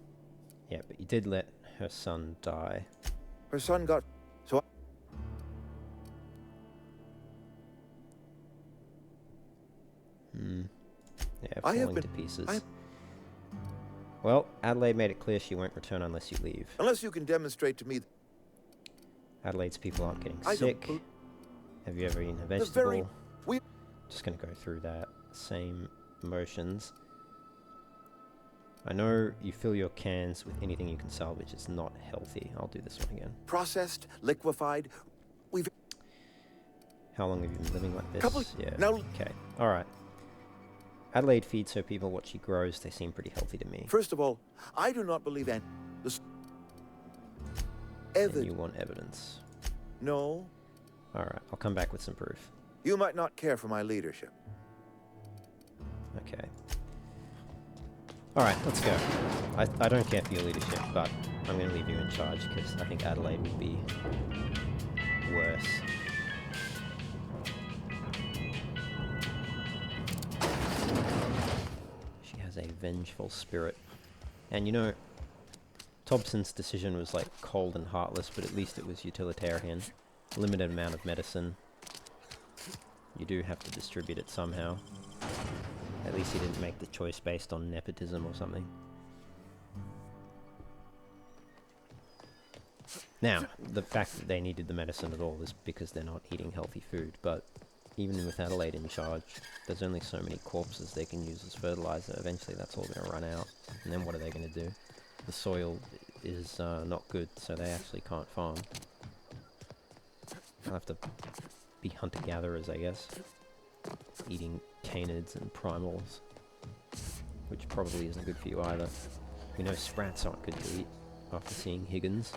but you did let her son die. Her son got... So... Yeah, falling to pieces. Well, Adelaide made it clear she won't return unless you leave. Unless you can demonstrate to me... Adelaide's people aren't getting sick. Have you ever eaten a vegetable? Just gonna go through that same motions. I know you fill your cans with anything you can salvage. It's not healthy. I'll do this one again. Processed, liquefied. How long have you been living like this? Yeah. Now... Okay. All right. Adelaide feeds her people what she grows. They seem pretty healthy to me. First of all, I do not believe and you want evidence? No. All right. I'll come back with some proof. You might not care for my leadership. Okay. All right. Let's go. I don't care for your leadership, but I'm going to leave you in charge because I think Adelaide would be worse. She has a vengeful spirit. And you know, Thompson's decision was like cold and heartless, but at least it was utilitarian. Limited amount of medicine. You do have to distribute it somehow. At least he didn't make the choice based on nepotism or something. Now, the fact that they needed the medicine at all is because they're not eating healthy food, but even with Adelaide in charge, there's only so many corpses they can use as fertilizer. Eventually that's all going to run out, and then what are they going to do? The soil is not good, so they actually can't farm. They'll have to be hunter-gatherers, I guess. Eating canids and primals, which probably isn't good for you either. We know sprats aren't good to eat after seeing Higgins,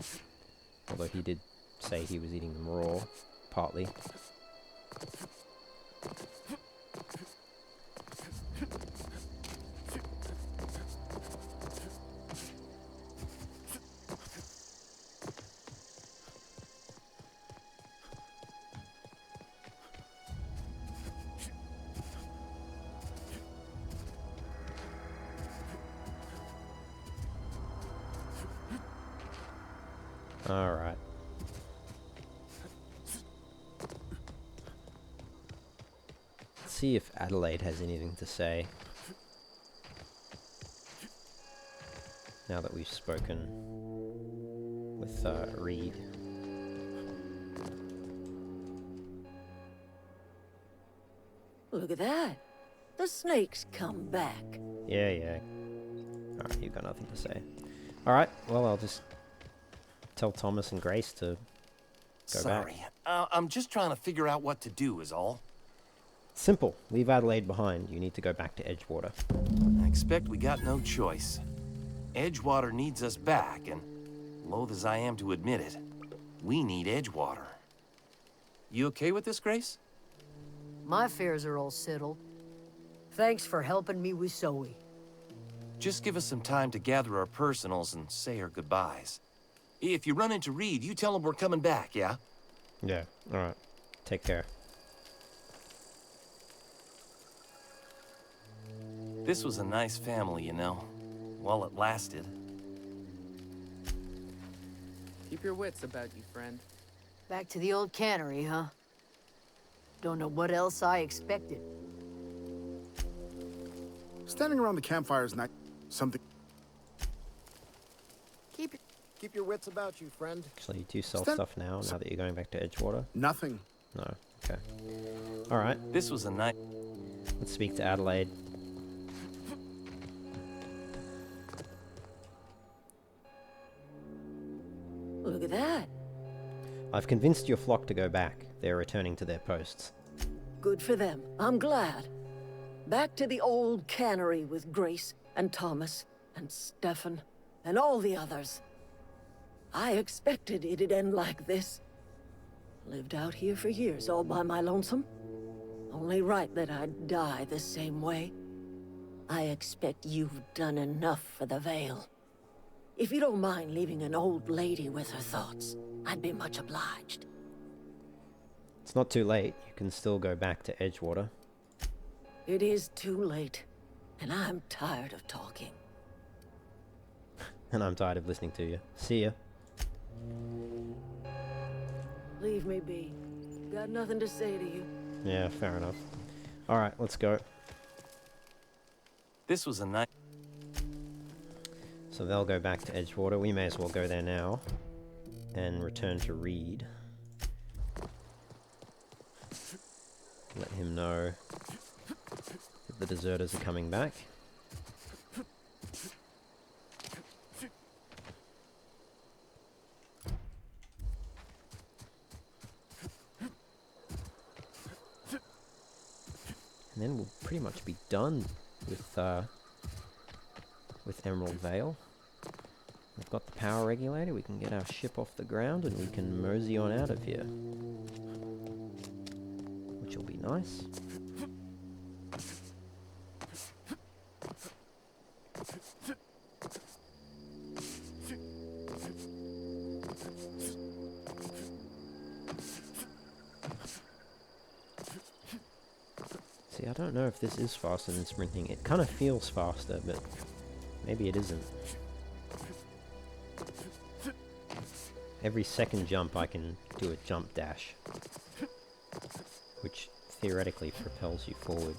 although he did say he was eating them raw, partly. Alright. Let's see if Adelaide has anything to say. Now that we've spoken with Reed. Look at that. The snake's come back. Yeah, yeah. Alright, you've got nothing to say. Alright, well, I'll just tell Thomas and Grace to go back. Sorry, I'm just trying to figure out what to do is all. Simple. Leave Adelaide behind. You need to go back to Edgewater. I expect we got no choice. Edgewater needs us back, and loath as I am to admit it, we need Edgewater. You okay with this, Grace? My affairs are all settled. Thanks for helping me with Zoe. Just give us some time to gather our personals and say our goodbyes. If you run into Reed, you tell him we're coming back, yeah? Yeah, alright. Take care. This was a nice family, you know. While it lasted. Keep your wits about you, friend. Back to the old cannery, huh? Don't know what else I expected. Standing around the campfire is not something. Keep your wits about you, friend. Actually, you do sell stuff now that you're going back to Edgewater? Nothing. No. Okay. Alright. This was a night. Let's speak to Adelaide. Look at that. I've convinced your flock to go back. They're returning to their posts. Good for them. I'm glad. Back to the old cannery with Grace and Thomas and Stefan and all the others. I expected it'd end like this. Lived out here for years all by my lonesome. Only right that I'd die the same way. I expect you've done enough for the Vale. If you don't mind leaving an old lady with her thoughts, I'd be much obliged. It's not too late. You can still go back to Edgewater. It is too late, and I'm tired of talking. And I'm tired of listening to you. See ya. Leave me be. Got nothing to say to you. Yeah, fair enough. Alright, let's go. This was a night. So they'll go back to Edgewater. We may as well go there now. And return to Reed. Let him know that the deserters are coming back. And then we'll pretty much be done with Emerald Vale. We've got the power regulator, we can get our ship off the ground and we can mosey on out of here. Which will be nice. See, I don't know if this is faster than sprinting. It kind of feels faster, but maybe it isn't. Every second jump I can do a jump dash, which theoretically propels you forward.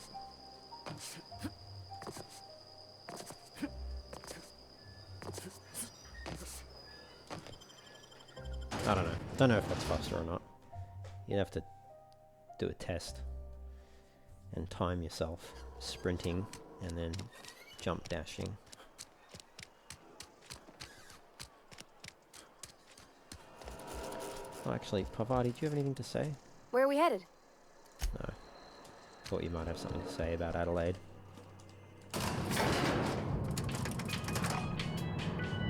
I don't know. Don't know if that's faster or not. You'd have to do a test and time yourself sprinting and then jump dashing. Oh, actually, Pavati, do you have anything to say? Where are we headed? No. Thought you might have something to say about Adelaide.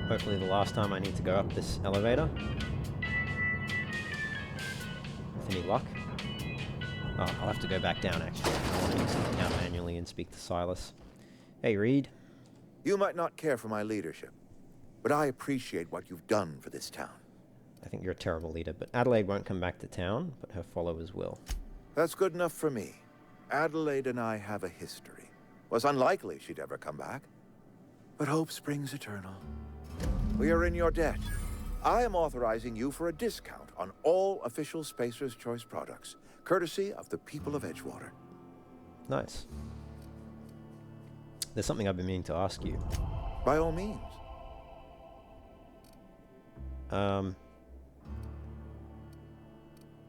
Hopefully the last time I need to go up this elevator. With any luck. Oh, I'll have to go back down actually. I want to exit down manually and speak to Silas. Hey, Reed. You might not care for my leadership, but I appreciate what you've done for this town. I think you're a terrible leader, but Adelaide won't come back to town, but her followers will. That's good enough for me. Adelaide and I have a history. Was unlikely she'd ever come back. But hope springs eternal. We are in your debt. I am authorizing you for a discount on all official Spacer's Choice products, courtesy of the people of Edgewater. Nice. There's something I've been meaning to ask you. By all means.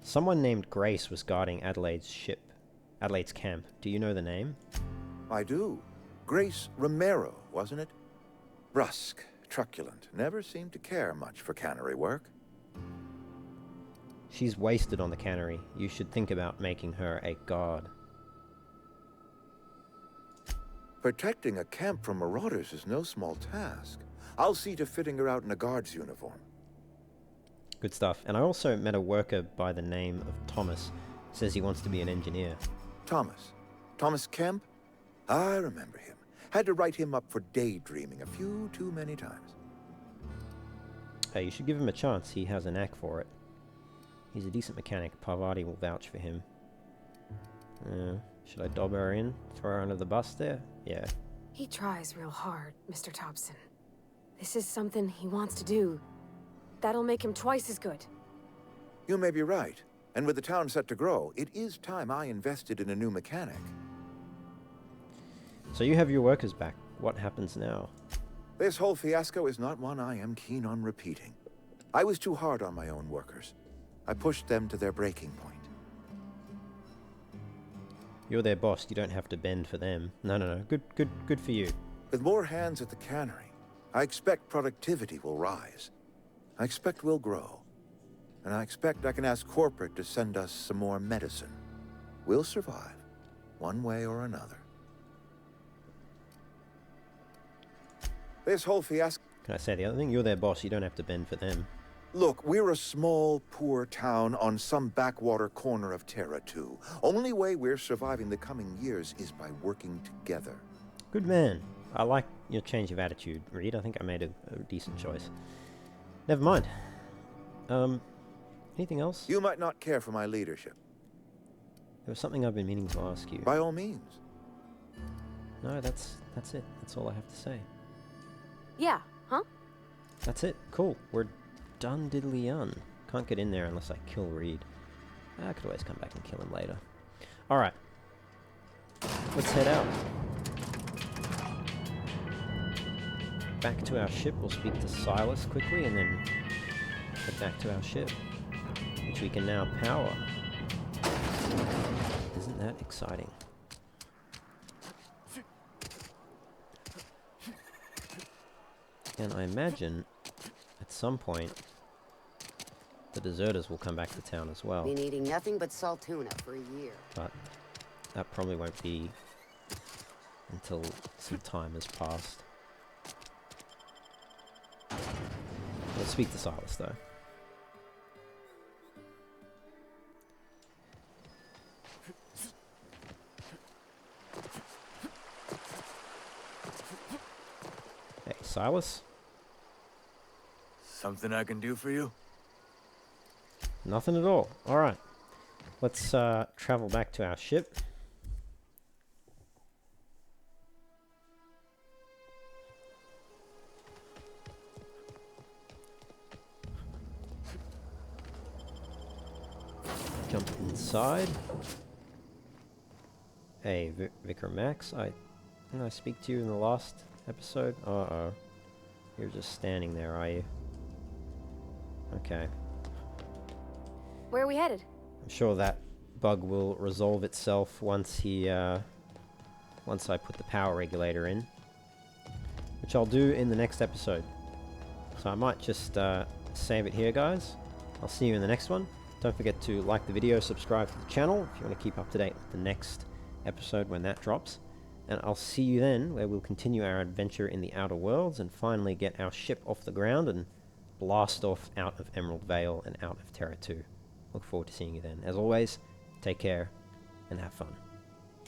Someone named Grace was guarding Adelaide's camp. Do you know the name? I do. Grace Romero, wasn't it? Brusque, truculent, never seemed to care much for cannery work. She's wasted on the cannery. You should think about making her a guard. Protecting a camp from marauders is no small task. I'll see to fitting her out in a guard's uniform. Good stuff. And I also met a worker by the name of Thomas. Says he wants to be an engineer. Thomas? Thomas Kemp? I remember him. Had to write him up for daydreaming a few too many times. Hey, you should give him a chance. He has a knack for it. He's a decent mechanic. Parvati will vouch for him. Should I dob her in? Throw her under the bus there? Yeah. He tries real hard, Mr. Thompson. This is something he wants to do. That'll make him twice as good. You may be right. And with the town set to grow, it is time I invested in a new mechanic. So you have your workers back. What happens now? This whole fiasco is not one I am keen on repeating. I was too hard on my own workers. I pushed them to their breaking point. You're their boss. You don't have to bend for them. No. Good for you. With more hands at the cannery, I expect productivity will rise. I expect we'll grow. And I expect I can ask corporate to send us some more medicine. We'll survive, one way or another. This whole fiasco... Can I say the other thing? You're their boss. You don't have to bend for them. Look, we're a small, poor town on some backwater corner of Terra 2. Only way we're surviving the coming years is by working together. Good man. I like your change of attitude, Reed. I think I made a decent choice. Never mind. Anything else? You might not care for my leadership. There was something I've been meaning to ask you. By all means. No, that's it. That's all I have to say. Yeah, huh? That's it. Cool. We're done diddly-un. Can't get in there unless I kill Reed. I could always come back and kill him later. Alright. Let's head out. Back to our ship. We'll speak to Silas quickly and then head back to our ship, which we can now power. Isn't that exciting? And I imagine at some point the deserters will come back to town as well. Been eating nothing but salt tuna for a year. But that probably won't be until some time has passed. Let's speak to Silas though. Hey, Silas? Something I can do for you? Nothing at all. Alright. Let's travel back to our ship. Jump inside. Hey, Vicar Max, didn't I speak to you in the last episode? Uh-oh. You're just standing there, are you? Okay. Where are we headed? I'm sure that bug will resolve itself once once I put the power regulator in, which I'll do in the next episode. So I might just save it here, guys. I'll see you in the next one. Don't forget to like the video, subscribe to the channel if you want to keep up to date with the next episode when that drops. And I'll see you then, where we'll continue our adventure in the Outer Worlds and finally get our ship off the ground and blast off out of Emerald Vale and out of Terra 2. Look forward to seeing you then. As always, take care and have fun.